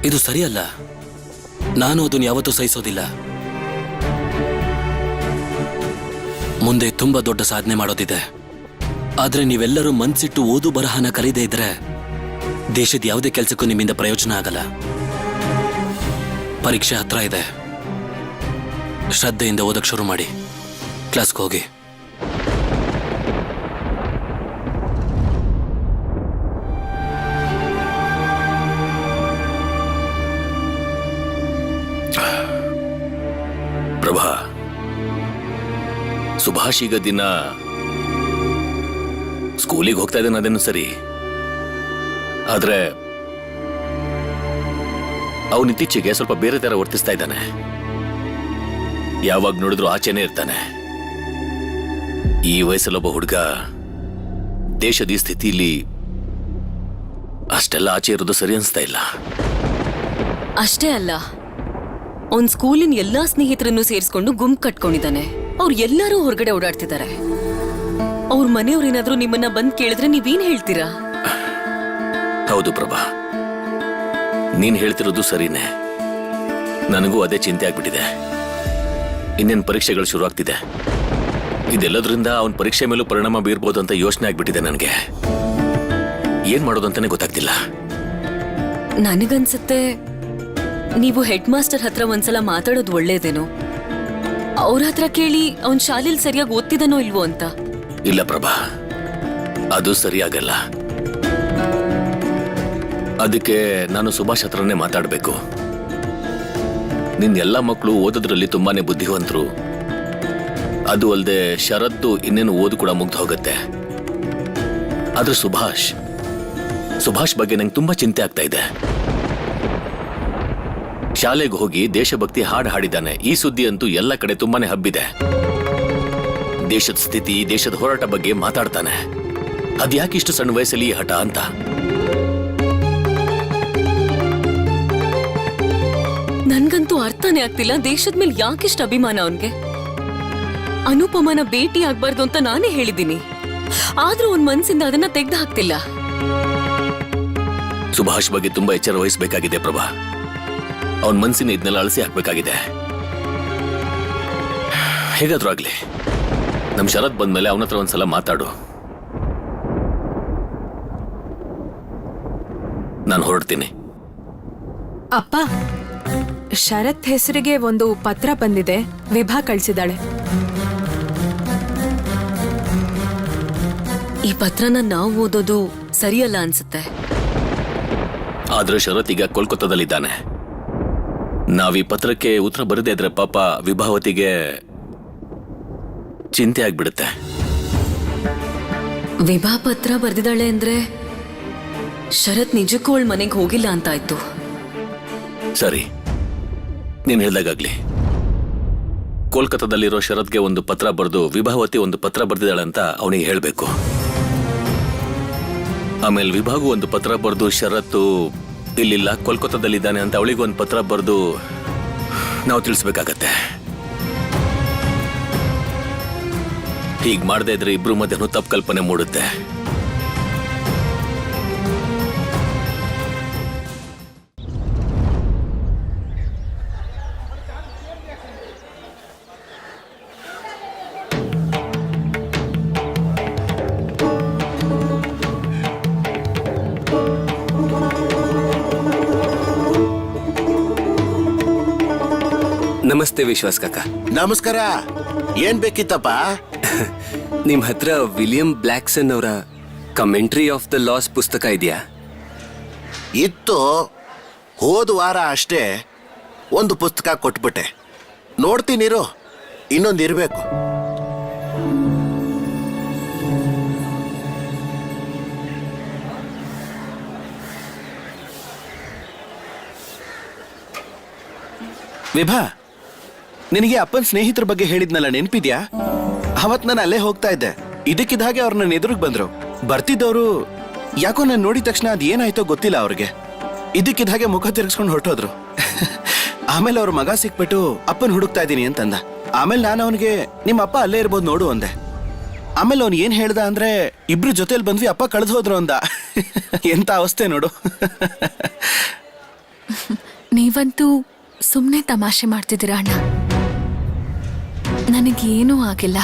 ಇದು ಸರಿಯಲ್ಲ. ನಾನು ಅದನ್ನು ಯಾವತ್ತೂ ಸಹಿಸೋದಿಲ್ಲ. ಮುಂದೆ ತುಂಬಾ ದೊಡ್ಡ ಸಾಧನೆ ಮಾಡೋದಿದೆ. ಆದ್ರೆ ನೀವೆಲ್ಲರೂ ಮನ್ಸಿಟ್ಟು ಓದು ಬರಹನ ಕಲಿಯದೇ ಇದ್ರೆ ದೇಶದ ಯಾವುದೇ ಕೆಲಸಕ್ಕೂ ನಿಮ್ಮಿಂದ ಪ್ರಯೋಜನ ಆಗಲ್ಲ. ಪರೀಕ್ಷೆ ಹತ್ರ ಇದೆ. ಶ್ರದ್ಧೆಯಿಂದ ಓದಕ್ಕೆ ಶುರು ಮಾಡಿ. ಕ್ಲಾಸ್ಗೆ ಹೋಗಿ. ಪ್ರಭಾ, ಸುಭಾಷ್ ಈಗ ದಿನ ಸ್ಕೂಲಿಗೆ ಹೋಗ್ತಾ ಇದ್ದಾನೆ, ಅದೇನು ಸರಿ. ಆದ್ರೆ ಅವನು ಇತ್ತೀಚೆಗೆ ಸ್ವಲ್ಪ ಬೇರೆ ತರ ವರ್ತಿಸ್ತಾ ಇದ್ದಾನೆ. ಯಾವಾಗ ನೋಡಿದ್ರು ಆಚೆನೇ ಇರ್ತಾನೆ. ಈ ವಯಸ್ಸಲ್ಲೊಬ್ಬ ಹುಡುಗ ದೇಶದ ಈ ಸ್ಥಿತಿಲಿ ಅಷ್ಟೆಲ್ಲ ಆಚೆ ಇರೋದು ಸರಿ ಅನ್ಸ್ತಾ ಇಲ್ಲ. ಅಷ್ಟೇ ಅಲ್ಲ, ಅವ್ನ್ ಸ್ಕೂಲಿನ ಎಲ್ಲಾ ಸ್ನೇಹಿತರನ್ನು ಸೇರಿಸ್ಕೊಂಡು ಗುಂಪು ಕಟ್ಕೊಂಡಿದ್ದಾನೆ. ಅವ್ರು ಎಲ್ಲರೂ ಹೊರಗಡೆ ಓಡಾಡ್ತಿದ್ದಾರೆ. ಅವ್ರ ಮನೆಯವ್ರೇನಾದ್ರೂ ನಿಮ್ಮನ್ನ ಬಂದ್ ಕೇಳಿದ್ರೆ ನೀವೇನ್ ಹೇಳ್ತೀರಾ? ಹೌದು ಪ್ರಭಾ, ನೀನ್ ಹೇಳ್ತಿರೋದು ಸರಿನೇ. ನನಗೂ ಅದೇ ಚಿಂತೆ ಆಗ್ಬಿಟ್ಟಿದೆ. ಇನ್ನೇನು ಪರೀಕ್ಷೆಗಳು ಶುರು ಆಗ್ತಿದೆ. ಇದೆಲ್ಲದ್ರಿಂದ ಅವನ ಪರೀಕ್ಷೆ ಮೇಲೂ ಪರಿಣಾಮ ಬೀರ್ಬೋದು ಅಂತ ಯೋಚನೆ ಆಗ್ಬಿಟ್ಟಿದೆ ನನಗೆ. ಏನ್ ಮಾಡೋದು ಅಂತಾನೆ ಗೊತ್ತಾಗ್ತಿಲ್ಲ. ನನಗನ್ಸುತ್ತೆ ನೀವು ಹೆಡ್ ಮಾಸ್ಟರ್ ಹತ್ರ ಒಂದ್ಸಲ ಮಾತಾಡೋದು ಒಳ್ಳೇದೇನೋ. ಅವ್ರ ಹತ್ರ ಕೇಳಿ ಅವನ್ ಶಾಲೆಯಲ್ಲಿ ಸರಿಯಾಗಿ ಓದ್ತಿದ್ದಾನೋ ಇಲ್ವೋ ಅಂತ. ಇಲ್ಲ ಪ್ರಭಾ, ಅದು ಸರಿಯಾಗಲ್ಲ. ಅದಕ್ಕೆ ನಾನು ಸುಭಾಷ್ ಹತ್ರನೇ ಮಾತಾಡಬೇಕು. ನಿನ್ ಎಲ್ಲ ಮಕ್ಕಳು ಓದೋದ್ರಲ್ಲಿ ತುಂಬಾನೇ ಬುದ್ಧಿವಂತರು. ಅದು ಅಲ್ಲದೆ ಶರತ್ತು ಇನ್ನೇನು ಓದು ಕೂಡ ಮುಗ್ದು ಹೋಗುತ್ತೆ. ಆದ್ರೆ ಸುಭಾಷ್ ಬಗ್ಗೆ ನಂಗೆ ತುಂಬಾ ಚಿಂತೆ ಆಗ್ತಾ ಇದೆ. ಶಾಲೆಗೆ ಹೋಗಿ ದೇಶಭಕ್ತಿ ಹಾಡು ಹಾಡಿದ್ದಾನೆ. ಈ ಸುದ್ದಿ ಅಂತೂ ಎಲ್ಲ ಕಡೆ ತುಂಬಾನೇ ಹಬ್ಬಿದೆ. ದೇಶದ ಸ್ಥಿತಿ, ದೇಶದ ಹೋರಾಟ ಬಗ್ಗೆ ಮಾತಾಡ್ತಾನೆ. ಅದ್ಯಾಕೆ ಇಷ್ಟು ಸಣ್ಣ ವಯಸ್ಸಲ್ಲಿ ಹಠ ಅಂತ. ನನ್ಗಂತೂ ಅರ್ಥನೇ ಆಗ್ತಿಲ್ಲ, ದೇಶದ ಮೇಲೆ ಯಾಕಿಷ್ಟು ಅಭಿಮಾನ ಅವನ್ಗೆ. ಅನುಪಮನ ಭೇಟಿ ಆಗ್ಬಾರ್ದು ಅಂತ ನಾನೇ ಹೇಳಿದ್ದೀನಿ, ಆದ್ರೂ ಅವನ್ ಮನ್ಸಿಂದ ಅದನ್ನ ತೆಗ್ದು ಹಾಕ್ತಿಲ್ಲ. ಸುಭಾಷ್ ಬಗ್ಗೆ ತುಂಬಾ ಎಚ್ಚರ ವಹಿಸಬೇಕಾಗಿದೆ ಪ್ರಭಾ. ಅವನ್ ಮನ್ಸಿನ ಇದನ್ನೆಲ್ಲ ಅಳಿಸಿ ಹಾಕ್ಬೇಕಾಗಿದೆ. ಹೇಗಾದ್ರೂ ಆಗ್ಲಿ, ನಮ್ ಶರತ್ ಬಂದ್ಮೇಲೆ ಅವನ ಹತ್ರ ಒಂದ್ಸಲ ಮಾತಾಡು. ನಾನು ಹೊರಡ್ತೀನಿ. ಅಪ್ಪ, ಶರತ್ ಹೆಸರಿಗೆ ಒಂದು ಪತ್ರ ಬಂದಿದೆ. ವಿಭಾ ಕಳ್ಸಿದಾಳೆ. ಈ ಪತ್ರನ ನಾವು ಓದೋದು ಸರಿಯಲ್ಲ ಅನ್ಸುತ್ತೆ. ಆದ್ರೆ ಶರತ್ ಈಗ ಕೋಲ್ಕತ್ತಾದಲ್ಲಿದ್ದಾನೆ. ನಾವೀ ಪತ್ರಕ್ಕೆ ಉತ್ತರ ಬರದೇ ಇದ್ರೆ ಪಾಪ ವಿಭಾವತಿಗೆ ಚಿಂತೆ ಆಗ್ಬಿಡುತ್ತೆ. ವಿಭಾ ಪತ್ರ ಬರ್ದಿದ್ದಾಳೆ ಅಂದ್ರೆ ಶರತ್ ನಿಜಕ್ಕೂ ಅವಳ ಮನೆಗೆ ಹೋಗಿಲ್ಲ ಅಂತಾಯ್ತು. ಸರಿ, ನೀನ್ ಹೇಳ್ದಾಗ್ಲಿ. ಕೋಲ್ಕತ್ತಾದಲ್ಲಿರೋ ಶರತ್ಗೆ ಒಂದು ಪತ್ರ ಬರೆದು ವಿಭಾವತಿ ಒಂದು ಪತ್ರ ಬರ್ದಿದ್ದಾಳೆ ಅಂತ ಅವನಿಗೆ ಹೇಳ್ಬೇಕು. ಆಮೇಲೆ ವಿಭಾಗೂ ಒಂದು ಪತ್ರ ಬರೆದು ಶರತ್ತು ಇಲ್ಲಿಲ್ಲ ಕೋಲ್ಕತ್ತಾದಲ್ಲಿದ್ದಾನೆ ಅಂತ ಅವಳಿಗೆ ಒಂದು ಪತ್ರ ಬರೆದು ನಾವು ತಿಳಿಸ್ಬೇಕಾಗತ್ತೆ. ಹೀಗ್ ಮಾಡದೇ ಇದ್ರೆ ಇಬ್ರು ಮಧ್ಯನೂ ತಪ್ಪು ಕಲ್ಪನೆ ಮೂಡುತ್ತೆ. ನಮಸ್ತೆ ವಿಶ್ವಾಸ್ ಕಾಕ. ನಮಸ್ಕಾರ. ಏನ್ ಬೇಕಿತ್ತಪ್ಪ? ನಿಮ್ ಹತ್ರ ವಿಲಿಯಂ ಬ್ಲ್ಯಾಕ್ಸನ್ ಅವರ ಕಮೆಂಟ್ರಿ ಆಫ್ ದ ಲಾಸ್ ಪುಸ್ತಕ ಇದೆಯಾ? ಇತ್ತು. ಹೋದ ವಾರ ಅಷ್ಟೇ ಒಂದು ಪುಸ್ತಕ ಕೊಟ್ಬಿಟ್ಟೆ. ನೋಡ್ತೀನಿರು, ಇನ್ನೊಂದು ಇರಬೇಕು. ವಿಭಾ, ನಿನಗೆ ಅಪ್ಪನ ಸ್ನೇಹಿತರ ಬಗ್ಗೆ ಹೇಳಿದ್ನಲ್ಲ, ನೆನ್ಪಿದ್ಯಾ? ಅವತ್ ನಾನು ಅಲ್ಲೇ ಹೋಗ್ತಾ ಇದ್ದೆ. ಇದಕ್ಕಿದ ಹಾಗೆ ಅವ್ರು ನನ್ನ ಎದುರಿಗೆ ಬಂದ್ರು. ಬರ್ತಿದ್ದವರು ಯಾಕೋ ನಾನು ನೋಡಿದ ತಕ್ಷಣ ಅದ್ ಏನಾಯ್ತೋ ಗೊತ್ತಿಲ್ಲ ಅವ್ರಿಗೆ. ಇದಕ್ಕಿದ ಹಾಗೆ ಮುಖ ತಿರ್ಗಿಸ್ಕೊಂಡು ಹೊರಟೋದ್ರು. ಆಮೇಲೆ ಅವ್ರ ಮಗ ಸಿಕ್ಬಿಟ್ಟು ಅಪ್ಪನ್ ಹುಡುಕ್ತಾ ಇದ್ದೀನಿ ಅಂತಂದ. ಆಮೇಲೆ ನಾನು ಅವನಿಗೆ ನಿಮ್ಮ ಅಪ್ಪ ಅಲ್ಲೇ ಇರ್ಬೋದು ನೋಡು ಅಂದೆ. ಆಮೇಲೆ ಅವ್ನು ಏನ್ ಹೇಳ್ದ ಅಂದ್ರೆ, ಇಬ್ರು ಜೊತೆಲಿ ಬಂದ್ವಿ, ಅಪ್ಪ ಕಳೆದು ಹೋದ್ರು ಅಂದ. ಎಂತ ಅವಸ್ಥೆ ನೋಡು. ನೀವಂತೂ ಸುಮ್ಮನೆ ತಮಾಷೆ ಮಾಡ್ತಿದ್ದೀರಾ ಅಣ್ಣ. ನನಗೇನೂ ಆಗಿಲ್ಲ.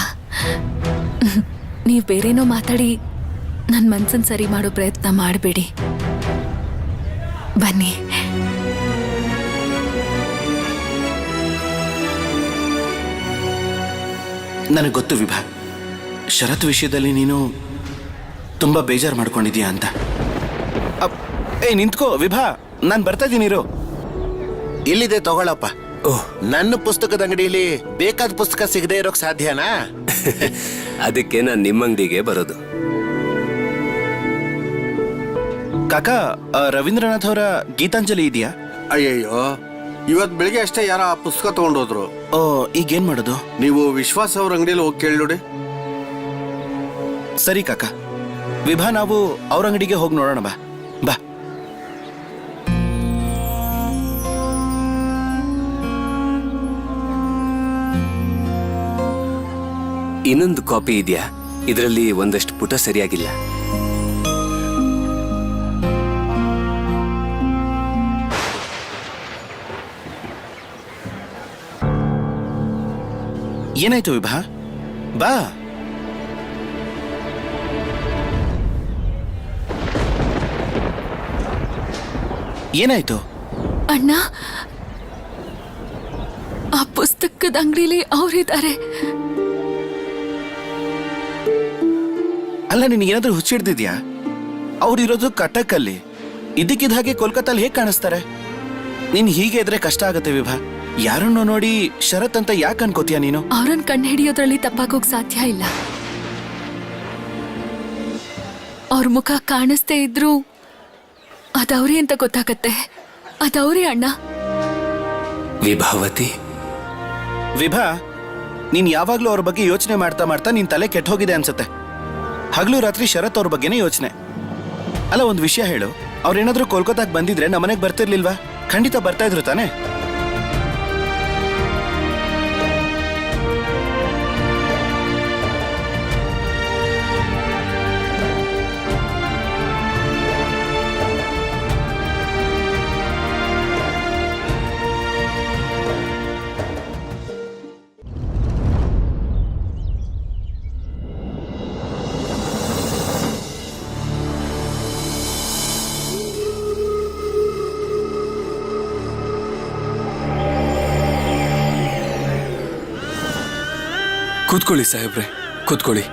ನೀವು ಬೇರೇನೋ ಮಾತಾಡಿ ನನ್ನ ಮನ್ಸನ್ನು ಸರಿ ಮಾಡೋ ಪ್ರಯತ್ನ ಮಾಡಬೇಡಿ. ಬನ್ನಿ. ನನಗೆ ಗೊತ್ತು ವಿಭಾ, ಶರತ್ ವಿಷಯದಲ್ಲಿ ನೀನು ತುಂಬ ಬೇಜಾರು ಮಾಡ್ಕೊಂಡಿದ್ಯಾ ಅಂತ. ನಿಂತ್ಕೋ ವಿಭಾ, ನಾನು ಬರ್ತಾ ಇದ್ದೀನಿ ಇರು. ಇಲ್ಲಿದೆ ತಗೊಳಪ್ಪ. ನನ್ನ ಪುಸ್ತಕದ ಅಂಗಡಿಯಲ್ಲಿ ಬೇಕಾದ ಪುಸ್ತಕ ಸಿಗದೆ ಇರೋಕ್ ಸಾಧ್ಯನಾ? ಅದಕ್ಕೆ ನಾನು ನಿಮ್ಮ ಅಂಗಡಿಗೆ ಬರೋದು. ಕಾಕ, ರವೀಂದ್ರನಾಥ್ ಅವರ ಗೀತಾಂಜಲಿ ಇದೆಯಾ? ಅಯ್ಯಯ್ಯೋ, ಇವತ್ ಬೆಳಿಗ್ಗೆ ಅಷ್ಟೇ ಯಾರ ಆ ಪುಸ್ತಕ ತಗೊಂಡೋದ್ರು. ಓ, ಈಗೇನ್ ಮಾಡೋದು? ನೀವು ವಿಶ್ವಾಸ್ ಅವ್ರ ಅಂಗಡಿಯಲ್ಲಿ ಹೋಗಿ ಕೇಳಿ ನೋಡಿ. ಸರಿ ಕಾಕ. ವಿಭಾ, ನಾವು ಅವ್ರ ಅಂಗಡಿಗೆ ಹೋಗಿ ನೋಡೋಣ. ಬಾ ಬಾ. ಇನ್ನೊಂದು ಕಾಪಿ ಇದೆಯಾ? ಇದರಲ್ಲಿ ಒಂದಷ್ಟು ಪುಟ ಸರಿಯಾಗಿಲ್ಲ. ಏನಾಯ್ತು ವಿಭಾ? ಬಾ. ಏನಾಯ್ತು? ಅಣ್ಣ, ಆ ಪುಸ್ತಕದ ಅಂಗಡಿಲಿ ಅವರಿದ್ದಾರೆ. ಅಲ್ಲ, ನಿನಗೇನಾದ್ರೂ ಹುಚ್ಚಿಡ್ದಿದ್ಯಾ? ಅವ್ರಿರೋದು ಕಟಕಲ್ಲಿ. ಇದಕ್ಕಿದ ಹಾಗೆ ಕೋಲ್ಕತ್ತಲ್ಲಿ ಹೇಗೆ ಕಾಣಿಸ್ತಾರೆ? ನೀನ್ ಹೀಗೆ ಇದ್ರೆ ಕಷ್ಟ ಆಗತ್ತೆ ವಿಭಾ. ಯಾರನ್ನೋ ನೋಡಿ ಶರತ್ ಅಂತ ಯಾಕೆ ಅನ್ಕೋತೀಯ ನೀನು? ಅವ್ರನ್ನ ಕಂಡು ಹಿಡಿಯೋದ್ರಲ್ಲಿ ತಪ್ಪಾಗೋಕ್ ಸಾಧ್ಯ ಇಲ್ಲ. ಅವ್ರ ಮುಖ ಕಾಣಿಸ್ತೇ ಇದ್ರು ಅದವ್ರೇ ಅಂತ ಗೊತ್ತಾಗತ್ತೆ. ಅದವ್ರೇ ಅಣ್ಣ. ವಿಭಾವತಿ. ವಿಭಾ, ನೀನ್ ಯಾವಾಗ್ಲೂ ಅವ್ರ ಬಗ್ಗೆ ಯೋಚನೆ ಮಾಡ್ತಾ ಮಾಡ್ತಾ ನಿನ್ ತಲೆ ಕೆಟ್ಟ ಹೋಗಿದೆ ಅನ್ಸುತ್ತೆ. ಹಗಲು ರಾತ್ರಿ ಶರತ್ ಅವ್ರ ಬಗ್ಗೆನೇ ಯೋಚನೆ. ಅಲ್ಲ, ಒಂದು ವಿಷಯ ಹೇಳು, ಅವ್ರೇನಾದ್ರೂ ಕೋಲ್ಕತ್ತಾಗ್ ಬಂದಿದ್ರೆ ನಮ್ಮನೆಗೆ ಬರ್ತಿರ್ಲಿಲ್ವಾ? ಖಂಡಿತ ಬರ್ತಾ ಇದ್ರು ತಾನೆ? ಕೂತ್ಕೊಳ್ಳಿ ಸಾಹೇಬ್ರೆ, ಕೂತ್ಕೊಳ್ಳಿ.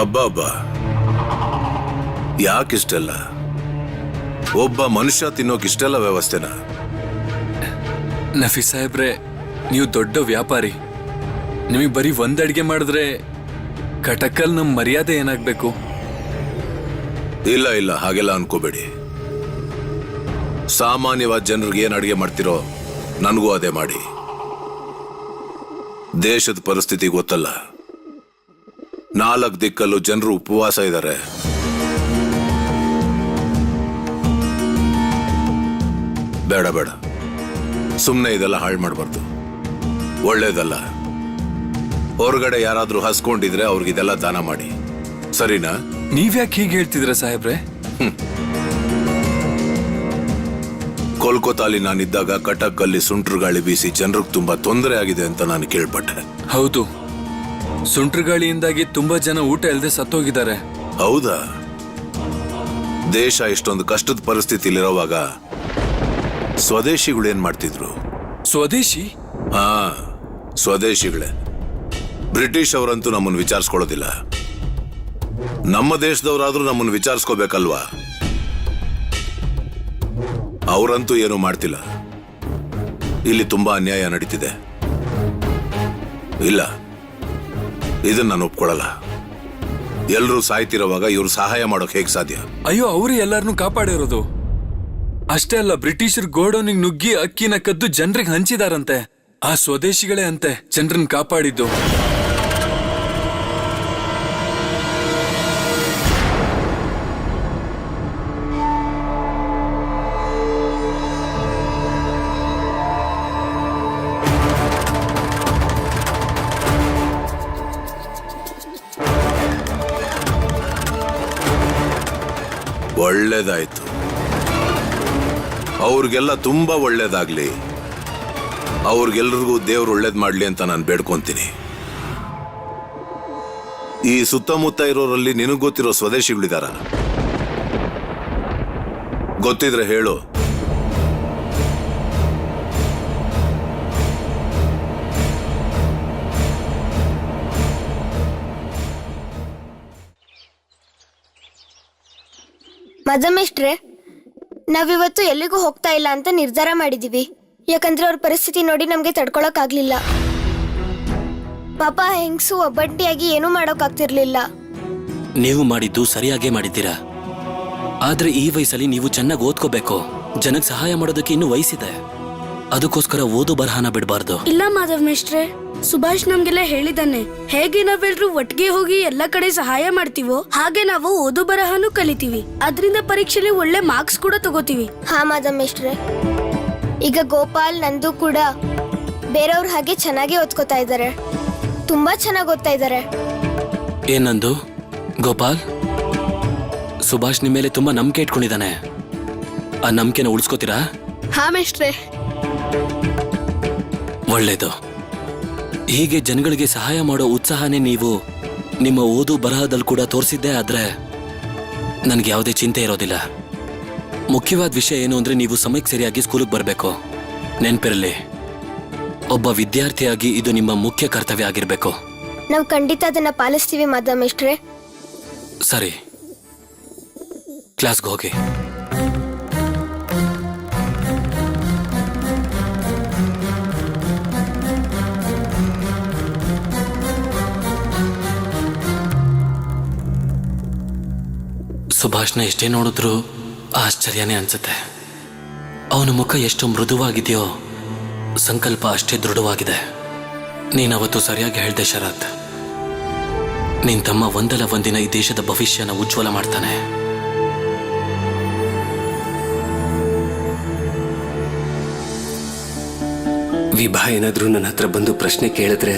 ಅಬ್ಬಬ್ಬಾ, ಯಾಕಿಷ್ಟೆಲ್ಲ? ಒಬ್ಬ ಮನುಷ್ಯ ತಿನ್ನೋಕಿಷ್ಟೆಲ್ಲ ವ್ಯವಸ್ಥೆನಾ? ನಫೀಸ್ ಸಾಹೇಬ್ರೆ, ನೀವು ದೊಡ್ಡ ವ್ಯಾಪಾರಿ. ನಿಮಗೆ ಬರೀ ಒಂದ್ ಅಡಿಗೆ ಮಾಡಿದ್ರೆ ಕಟಕಲ್ ನಮ್ ಮರ್ಯಾದೆ ಏನಾಗ್ಬೇಕು? ಇಲ್ಲ ಇಲ್ಲ, ಹಾಗೆಲ್ಲ ಅನ್ಕೋಬೇಡಿ. ಸಾಮಾನ್ಯವಾದ ಜನರಿಗೆ ಏನ್ ಅಡಿಗೆ ಮಾಡ್ತಿರೋ ನನಗೂ ಅದೇ ಮಾಡಿ. ದೇಶದ ಪರಿಸ್ಥಿತಿ ಗೊತ್ತಲ್ಲ, 4 ದಿಕ್ಕಲ್ಲೂ ಜನರು ಉಪವಾಸ ಇದ್ದಾರೆ. ಬೇಡ ಬೇಡ, ಸುಮ್ಮನೆ ಇದೆಲ್ಲ ಹಾಳು ಮಾಡಬಾರ್ದು, ಒಳ್ಳೇದಲ್ಲ. ಹೊರಗಡೆ ಯಾರಾದ್ರೂ ಹಸ್ಕೊಂಡಿದ್ರೆ ಅವ್ರಿಗಿದೆಲ್ಲ ದಾನ ಮಾಡಿ, ಸರಿನಾ? ನೀವ್ಯಾಕೆ ಹೀಗೆ ಹೇಳ್ತಿದ್ರ ಸಾಹೇಬ್ರೆ? ಕೋಲ್ಕತ್ತಾಲಿ ನಾನಿದ್ದಾಗ ಕಟಕಲ್ಲಿ ಸುಂಟ್ರು ಗಾಳಿ ಬೀಸಿ ಜನರಿಗೆ ತುಂಬಾ ತೊಂದರೆ ಆಗಿದೆ ಅಂತ ನಾನು ಕೇಳ್ಪಟ್ಟೆ. ಹೌದು, ಸುಂಟ್ರು ಗಾಳಿಯಿಂದಾಗಿ ತುಂಬಾ ಜನ ಊಟ ಇಲ್ಲದೆ ಸತ್ತೋಗಿದ್ದಾರೆ. ಹೌದಾ? ದೇಶ ಇಷ್ಟೊಂದು ಕಷ್ಟದ ಪರಿಸ್ಥಿತಿಲಿರುವಾಗ ಸ್ವದೇಶಿಗಳು ಏನ್ ಮಾಡ್ತಿದ್ರು? ಸ್ವದೇಶಿ? ಹಾ, ಸ್ವದೇಶಿಗಳೇ. ಬ್ರಿಟಿಷ್ ಅವರಂತೂ ನಮ್ಮನ್ನು ವಿಚಾರಿಸ್ಕೊಳ್ಳೋದಿಲ್ಲ. ನಮ್ಮ ದೇಶದವರಾದ್ರೂ ನಮ್ಮನ್ನು ವಿಚಾರಿಸ್ಕೋಬೇಕಲ್ವಾ? ಅವರಂತೂ ಏನೂ ಮಾಡ್ತಿಲ್ಲ. ಇಲ್ಲಿ ತುಂಬಾ ಅನ್ಯಾಯ ನಡೀತಿದೆ. ಇಲ್ಲ, ಇದನ್ನ ನಾನು ಒಪ್ಕೊಳ್ಳಲ್ಲ. ಎಲ್ರೂ ಸಾಯ್ತಿರುವಾಗ ಇವ್ರು ಸಹಾಯ ಮಾಡೋಕೆ ಹೇಗೆ ಸಾಧ್ಯ? ಅಯ್ಯೋ, ಅವರು ಎಲ್ಲರನ್ನೂ ಕಾಪಾಡಿರೋದು. ಅಷ್ಟೇ ಅಲ್ಲ, ಬ್ರಿಟಿಷರ್ ಗೋಡೌನಿಗೆ ನುಗ್ಗಿ ಅಕ್ಕಿನ ಕದ್ದು ಜನರಿಗೆ ಹಂಚಿದಾರಂತೆ. ಆ ಸ್ವದೇಶಿಗಳೇ ಅಂತೆ ಜನರನ್ನ ಕಾಪಾಡಿದ್ದು. ಒಳ್ಳೇದಾಯ್ತು, ಅವ್ರಿಗೆಲ್ಲ ತುಂಬಾ ಒಳ್ಳೇದಾಗ್ಲಿ. ಅವ್ರಿಗೆಲ್ರಿಗೂ ದೇವ್ರು ಒಳ್ಳೇದ್ ಮಾಡ್ಲಿ ಅಂತ ನಾನು ಬೇಡ್ಕೊಂತೀನಿ. ಈ ಸುತ್ತಮುತ್ತ ಇರೋರಲ್ಲಿ ನಿನಗ್ ಗೊತ್ತಿರೋ ಸ್ವದೇಶಿಗಳಿದಾರ? ಗೊತ್ತಿದ್ರೆ ಹೇಳು. ಮದಮೇಷ್ಟ್ರೆ, ನಾವಿವತ್ತು ಎಲ್ಲಿಗೂ ಹೋಗ್ತಾ ಇಲ್ಲ ಅಂತ ನಿರ್ಧಾರ ಮಾಡಿದೀವಿ. ಯಾಕಂದ್ರೆ ಅವ್ರ ಪರಿಸ್ಥಿತಿ ನೋಡಿ ನಮ್ಗೆ ತಡ್ಕೊಳಕ್ ಆಗ್ಲಿಲ್ಲ. ಪಾಪ ಹೆಂಗ್ಸು ಒಬ್ಬಂಟಿಯಾಗಿ ಏನೂ ಮಾಡೋಕ್ಕಾಗ್ತಿರ್ಲಿಲ್ಲ. ನೀವು ಮಾಡಿದ್ದು ಸರಿಯಾಗೇ ಮಾಡಿದ್ದೀರಾ. ಆದ್ರೆ ಈ ವಯಸ್ಸಲ್ಲಿ ನೀವು ಚೆನ್ನಾಗಿ ಓದ್ಕೋಬೇಕು. ಜನಕ್ಕೆ ಸಹಾಯ ಮಾಡೋದಕ್ಕೆ ಇನ್ನೂ ವಯಸ್ಸಿದೆ. ಅದಕ್ಕೋಸ್ಕರ ಓದು ಬರಹನ ಬಿಡಬಾರ್ದು. ಇಲ್ಲ ಮಾಧವ್ ಮೇಷ್ಟ್ರೆ, ಸುಭಾಷ್ ನಮ್ಗೆಲ್ಲ ಹೇಳಿದಾನೆ, ಹೇಗೆ ನಾವೆಲ್ರೂ ಒಟ್ಟಿಗೆ ಹೋಗಿ ಎಲ್ಲ ಕಡೆ ಸಹಾಯ ಮಾಡ್ತೀವೋ ಹಾಗೆ ನಾವು ಓದು ಬರಹನೂ ಕಲಿತೀವಿ. ಅದರಿಂದ ಪರೀಕ್ಷೆಲಿ ಒಳ್ಳೆ ಮಾರ್ಕ್ಸ್ ಕೂಡ ತಗೋತೀವಿ. ಹಾ ಮದಮೇಷ್ಟ್ರೆ, ಈಗ ಗೋಪಾಲ್ ನಂದು ಕೂಡ ಬೇರೆಯವ್ರ ಹಾಗೆ ಚೆನ್ನಾಗಿ ಓದ್ಕೋತಾ ಇದ್ದಾರೆ. ತುಂಬಾ ಚೆನ್ನಾಗಿ ಓದ್ತಾ ಇದ್ದಾರೆ. ಏನಂದು ಗೋಪಾಲ್, ಸುಭಾಷ್ ನಿಮ್ಮ ಮೇಲೆ ತುಂಬಾ ನಂಬಿಕೆ ಇಟ್ಕೊಂಡಿದ್ದಾನೆ. ಆ ನಂಬಿಕೆನ ಉಳಿಸ್ಕೋತೀರಾ? ಹಾ ಮೇಷ್ಟ್ರೆ. ಒಳ್ಳೇದು. ಹೀಗೆ ಜನಗಳಿಗೆ ಸಹಾಯ ಮಾಡೋ ಉತ್ಸಾಹನೇ ನೀವು ನಿಮ್ಮ ಓದು ಬರಹದಲ್ಲಿ ಕೂಡ ತೋರಿಸಿದ್ದೇ ಆದ್ರೆ ನನಗೆ ಯಾವುದೇ ಚಿಂತೆ ಇರೋದಿಲ್ಲ. ಮುಖ್ಯವಾದ ವಿಷಯ ಏನು ಅಂದ್ರೆ ನೀವು ಸಮಯಕ್ಕೆ ಸರಿಯಾಗಿ ಸ್ಕೂಲಿಗೆ ಬರಬೇಕು. ನೆನಪಿರಲಿ, ಒಬ್ಬ ವಿದ್ಯಾರ್ಥಿಯಾಗಿ ಇದು ನಿಮ್ಮ ಮುಖ್ಯ ಕರ್ತವ್ಯ ಆಗಿರ್ಬೇಕು. ನಾವು ಖಂಡಿತ ಅದನ್ನ ಪಾಲಿಸ್ತೀವಿ ಮದಮೇಷ್ಟ್ರೆ. ಸರಿ, ಕ್ಲಾಸ್ಗೆ ಹೋಗಿ. ಸುಭಾಷ್ನ ಎಷ್ಟೇ ನೋಡಿದ್ರು ಆಶ್ಚರ್ಯನೇ ಅನ್ಸುತ್ತೆ. ಅವನ ಮುಖ ಎಷ್ಟು ಮೃದುವಾಗಿದೆಯೋ ಸಂಕಲ್ಪ ಅಷ್ಟೇ ದೃಢವಾಗಿದೆ. ನೀನವತ್ತು ಸರಿಯಾಗಿ ಹೇಳ್ದೆ ಶರತ್. ನಿನ್ ತಮ್ಮ ಒಂದಲ್ಲ ಒಂದಿನ ಈ ದೇಶದ ಭವಿಷ್ಯನ ಉಜ್ವಲ ಮಾಡ್ತಾನೆ. ವಿಭಾ ಏನಾದ್ರೂ ನನ್ನ ಹತ್ರ ಬಂದು ಪ್ರಶ್ನೆ ಕೇಳಿದ್ರೆ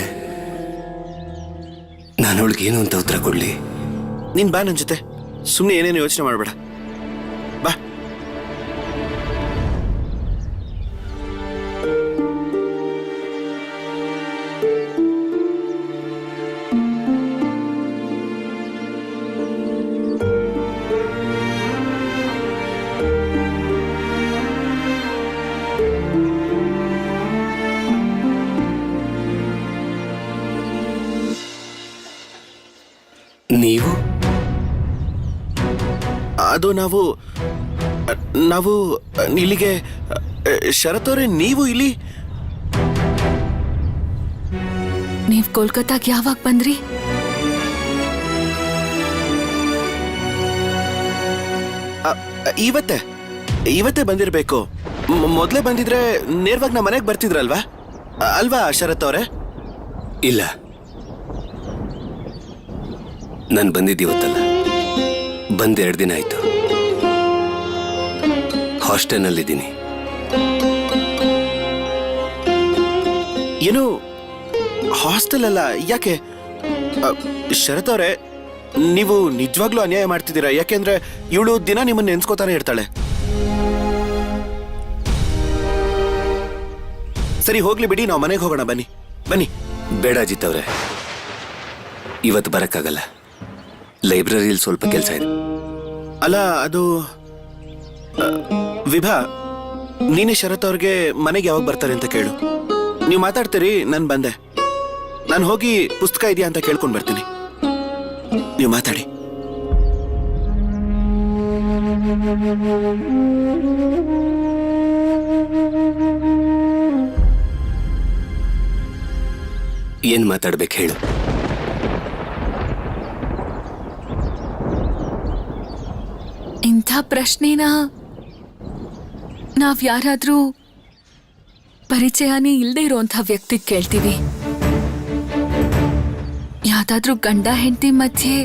ನಾನು ಅವಳಿಗೆ ಏನು ಅಂತ ಉತ್ತರ ಕೊಡ್ಲಿ? ನೀನ್ ಬಾ ನನ್ನ ಜೊತೆ, ಸುಮ್ಮನೆ ಏನೇನು ಯೋಚನೆ ಮಾಡಬೇಡ. ಬಾ. ನೀವು? ಅದು ನಾವು ಇಲ್ಲಿಗೆ. ಶರತ್ ಅವರೇ, ನೀವು ಇಲ್ಲಿ? ನೀವ್ ಕೋಲ್ಕತ್ತಾಗ ಯಾವಾಗ ಬಂದ್ರಿ? ಇವತ್ತೇ ಬಂದಿರ್ಬೇಕು. ಮೊದಲೇ ಬಂದಿದ್ರೆ ನೇರವಾಗಿ ನಮ್ಮ ಮನೆಗೆ ಬರ್ತಿದ್ರಲ್ವಾ? ಅಲ್ವಾ ಶರತ್ ಅವರೇ? ಇಲ್ಲ, ನಾನು ಬಂದಿದ್ದೀವತ್ತಲ್ಲ, ಬಂದು 2 ದಿನ ಆಯ್ತು. ಹಾಸ್ಟೆಲ್ನಲ್ಲಿದ್ದೀನಿ. ಏನು ಹಾಸ್ಟೆಲ್ ಅಲ್ಲ? ಯಾಕೆ ಶರತ್ ಅವರೇ, ನೀವು ನಿಜವಾಗ್ಲೂ ಅನ್ಯಾಯ ಮಾಡ್ತಿದ್ದೀರಾ. ಯಾಕೆಂದ್ರೆ ಇವಳು ದಿನ ನಿಮ್ಮನ್ನ ನೆನ್ಸ್ಕೋತಾನೆ ಇರ್ತಾಳೆ. ಸರಿ, ಹೋಗ್ಲಿ ಬಿಡಿ, ನಾವು ಮನೆಗೆ ಹೋಗೋಣ. ಬನ್ನಿ ಬನ್ನಿ. ಬೇಡ ಅಜಿತ್ ಅವ್ರೆ, ಇವತ್ತು ಬರಕ್ಕಾಗಲ್ಲ. ಲೈಬ್ರರಿಯಲ್ಲಿ ಸ್ವಲ್ಪ ಕೆಲಸ ಇದೆ. ಅಲ್ಲ, ಅದು ವಿಭಾ, ನೀನೇ ಶರತ್ ಅವ್ರಿಗೆ ಮನೆಗೆ ಯಾವಾಗ ಬರ್ತಾರೆ ಅಂತ ಕೇಳು. ನೀವು ಮಾತಾಡ್ತೀರಿ, ನಾನು ಬಂದೆ. ನಾನು ಹೋಗಿ ಪುಸ್ತಕ ಇದೆಯಾ ಅಂತ ಕೇಳ್ಕೊಂಡು ಬರ್ತೀನಿ. ನೀವು ಮಾತಾಡಿ. ಏನ್ ಮಾತಾಡ್ಬೇಕು ಹೇಳು? ಇಂಥ ಪ್ರಶ್ನೆನ ನಾವ್ ಯಾರಾದ್ರೂ ಪರಿಚಯನೇ ಇಲ್ಲದೆ ಇರೋಂಥ ವ್ಯಕ್ತಿ ಕೇಳ್ತೀವಿ. ಯಾವ್ದಾದ್ರೂ ಗಂಡ ಹೆಂಡತಿ ಮಧ್ಯೆ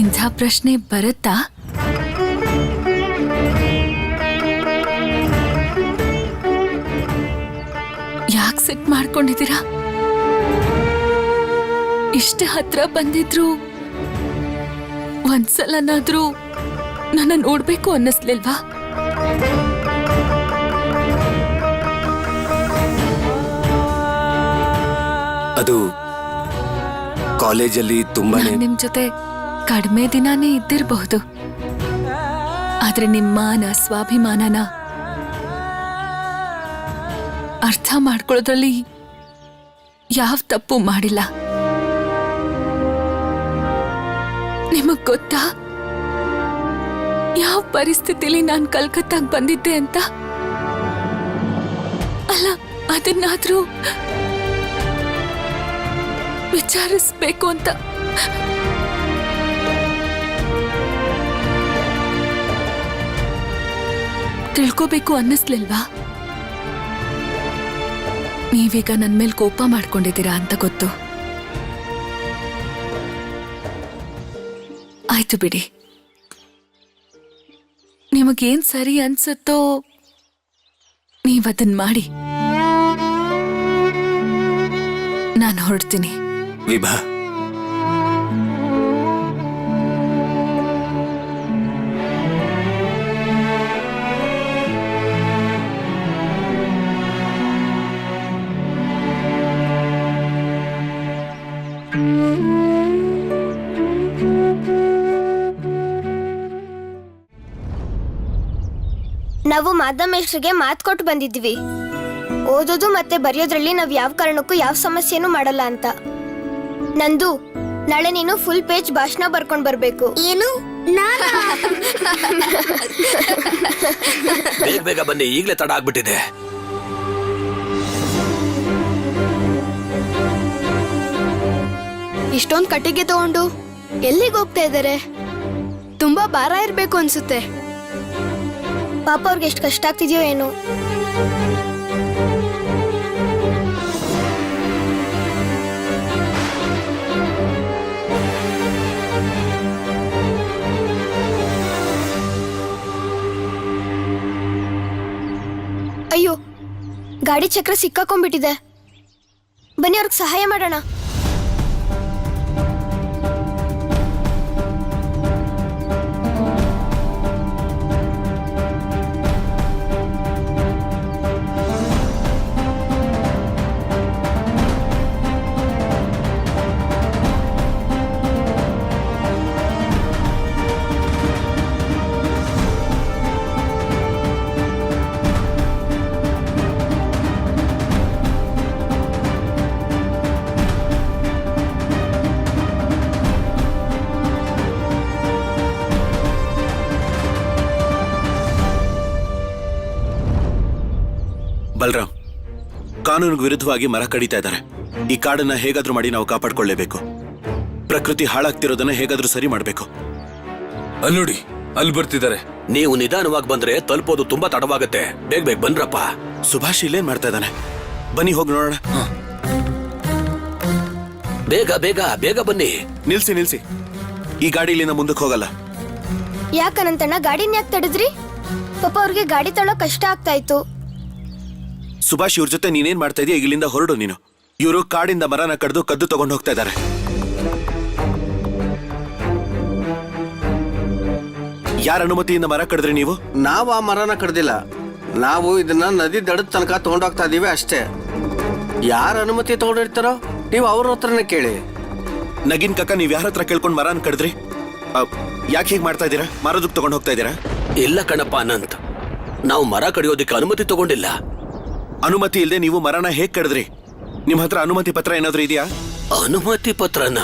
ಇಂಥ ಪ್ರಶ್ನೆ ಬರುತ್ತಾ? ಯಾಕೆ ಸೆಟ್ ಮಾಡ್ಕೊಂಡಿದ್ದೀರಾ? ಇಷ್ಟ ಹತ್ರ ಬಂದಿದ್ರು ಒಂದ್ಸಲನಾದ್ರೂ ನನ್ನ ನೋಡ್ಬೇಕು ಅನ್ನಿಸ್ಲಿಲ್ವಾ? ಅದು ಕಾಲೇಜಲ್ಲಿ ತುಂಬಾನೇ ನಿಮ್ ಜೊತೆ ಕಡಿಮೆ ದಿನಾನೇ ಇದ್ದಿರಬಹುದು, ಆದ್ರೆ ನಿಮ್ಮ ಮಾನ ಸ್ವಾಭಿಮಾನನ ಅರ್ಥ ಮಾಡ್ಕೊಳ್ಳೋದ್ರಲ್ಲಿ ಯಾವ ತಪ್ಪು ಮಾಡಿಲ್ಲ. ನಿಮಗ್ ಗೊತ್ತಾ ಯಾವ ಪರಿಸ್ಥಿತಿಲಿ ನಾನು ಕಲ್ಕತ್ತಾಗ್ ಬಂದಿದ್ದೆ ಅಂತ? ಅಲ್ಲ, ಅದನ್ನಾದ್ರೂ ವಿಚಾರಿಸ್ಬೇಕು ಅಂತ ತಿಳ್ಕೋಬೇಕು ಅನ್ನಿಸ್ಲಿಲ್ವಾ? ನೀವೀಗ ನನ್ ಮೇಲೆ ಕೋಪ ಮಾಡ್ಕೊಂಡಿದ್ದೀರಾ ಅಂತ ಗೊತ್ತು. ಆಯ್ತು ಬಿಡಿ, ನಿಮಗೇನ್ ಸರಿ ಅನ್ಸುತ್ತೋ ನೀವದನ್ ಮಾಡಿ. ನಾನು ಹೊರಡ್ತೀನಿ. ವಿಭಾ, ನಾವು ಮಾಧಮೇಶ್ವರಿಗೆ ಮಾತು ಕೊಟ್ಟು ಬಂದಿದ್ವಿ, ಓದೋದು ಮತ್ತೆ ಬರೆಯೋದ್ರಲ್ಲಿ ನಾವ್ ಯಾವ ಕಾರಣಕ್ಕೂ ಯಾವ ಸಮಸ್ಯೆನೂ ಮಾಡಲ್ಲ ಅಂತ. ನಂದು, ನಾಳೆ ನೀನು ಫುಲ್ ಪೇಜ್ ಭಾಷಣ ಬರ್ಕೊಂಡ್ ಬರ್ಬೇಕು. ಏನು? ಬೇಗ ಬೇಗ ಬನ್ನಿ, ಈಗಲೇ ತಡ ಆಗ್ಬಿಟ್ಟಿದೆ. ಇಷ್ಟೊಂದು ಕಟ್ಟಿಗೆ ತಗೊಂಡು ಎಲ್ಲಿಗೆ ಹೋಗ್ತಾ ಇದ್ದಾರೆ? ತುಂಬಾ ಭಾರ ಇರ್ಬೇಕು ಅನ್ಸುತ್ತೆ. ಪಾಪ ಅವ್ರಿಗೆ ಎಷ್ಟು ಕಷ್ಟ ಆಗ್ತಿದ್ಯೋ ಏನೋ. ಅಯ್ಯೋ, ಗಾಡಿ ಚಕ್ರ ಸಿಕ್ಕಾಕೊಂಡ್ಬಿಟ್ಟಿದೆ. ಬನ್ನಿ ಅವ್ರಿಗೆ ಸಹಾಯ ಮಾಡೋಣ. ಬಲರಾಮ್, ಕಾನೂನಿಗೆ ವಿರುದ್ಧವಾಗಿ ಮರ ಕಡಿತಾ ಇದ್ದಾರೆ. ಈ ಕಾಡನ್ನ ಹೇಗಾದ್ರೂ ಮಾಡಿ ನಾವು ಕಾಪಾಡ್ಕೊಳ್ಳೇಬೇಕು. ಪ್ರಕೃತಿ ಹಾಳಾಗ್ತಿರೋದನ್ನ ಹೇಗಾದ್ರೂ ಸರಿ ಮಾಡ್ಬೇಕು. ಅಲ್ಲಿ ನೋಡಿ, ಅಲ್ಲಿ ಬರ್ತಿದ್ದಾರೆ. ನೀವು ನಿಧಾನವಾಗಿ ಬಂದ್ರೆ ತಲುಪೋದು ತುಂಬಾ ತಡವಾಗುತ್ತೆ. ಬೇಗ ಬೇಗ ಬನ್ರಪ್ಪ. ಸುಭಾಷ್ ಇಲ್ಲೇನ್ ಮಾಡ್ತಾ ಇದ್ದಾನೆ? ಬನ್ನಿ ಹೋಗಿ ನೋಡೋಣ. ಬೇಗ ಬೇಗ ಬೇಗ ಬನ್ನಿ. ನಿಲ್ಸಿ. ಈ ಗಾಡಿ ಇಲ್ಲಿಂದ ಮುಂದಕ್ಕೆ ಹೋಗಲ್ಲ. ಯಾಕನಂತಣ್ಣ ಗಾಡಿನ ಯಾಕೆ ತಡೆದ್ರಿ? ಪಾಪ ಅವ್ರಿಗೆ ಗಾಡಿ ತಳ್ಳೋ ಕಷ್ಟ ಆಗ್ತಾ ಇತ್ತು. ಸುಭಾಷ್, ಇವ್ರ ಜೊತೆ ನೀನೇನ್ ಮಾಡ್ತಾ ಇದೀಯ? ಈಗ ಇಲ್ಲಿಂದ ಹೊರಡು ನೀನು. ಇವರು ಕಾಡಿಂದ ಮರನ ಕಡ್ದು ಕದ್ದು ತಗೊಂಡು ಹೋಗ್ತಾ ಇದ್ದಾರೆ. ಯಾರ ಅನುಮತಿಯಿಂದ ಮರ ಕಡಿದ್ರಿ ನೀವು? ನಾವು ಆ ಮರನ ಕಡ್ದಿಲ್ಲ. ನಾವು ಇದನ್ನ ನದಿ ದಡದ ತನಕ ತಗೊಂಡೋಗ್ತಾ ಇದೀವಿ ಅಷ್ಟೇ. ಯಾರ ಅನುಮತಿ ತಗೊಂಡಿರ್ತಾರೋ ನೀವು ಅವ್ರ ಹತ್ರನೇ ಕೇಳಿ. ನಗಿನ್ ಕಕ್ಕ, ನೀವ್ ಯಾರ ಹತ್ರ ಕೇಳ್ಕೊಂಡು ಮರನ ಕಡಿದ್ರಿ? ಯಾಕೆ ಹೀಗೆ ಮಾಡ್ತಾ ಇದ್ದೀರಾ? ಮರದಕ್ಕೆ ತಗೊಂಡು ಹೋಗ್ತಾ ಇದ್ದೀರಾ? ಇಲ್ಲ ಕಣಪ್ಪ ಅನಂತ್, ನಾವು ಮರ ಕಡಿಯೋದಕ್ಕೆ ಅನುಮತಿ ತಗೊಂಡಿಲ್ಲ. ಅನುಮತಿ ಇಲ್ಲದೆ ನೀವು ಮರನ ಹೇಗ್ ಕಡಿದ್ರಿ? ನಿಮ್ ಹತ್ರ ಅನುಮತಿ ಪತ್ರ ಏನಾದ್ರೂ ಇದೆಯಾ? ಅನುಮತಿ ಪತ್ರನ?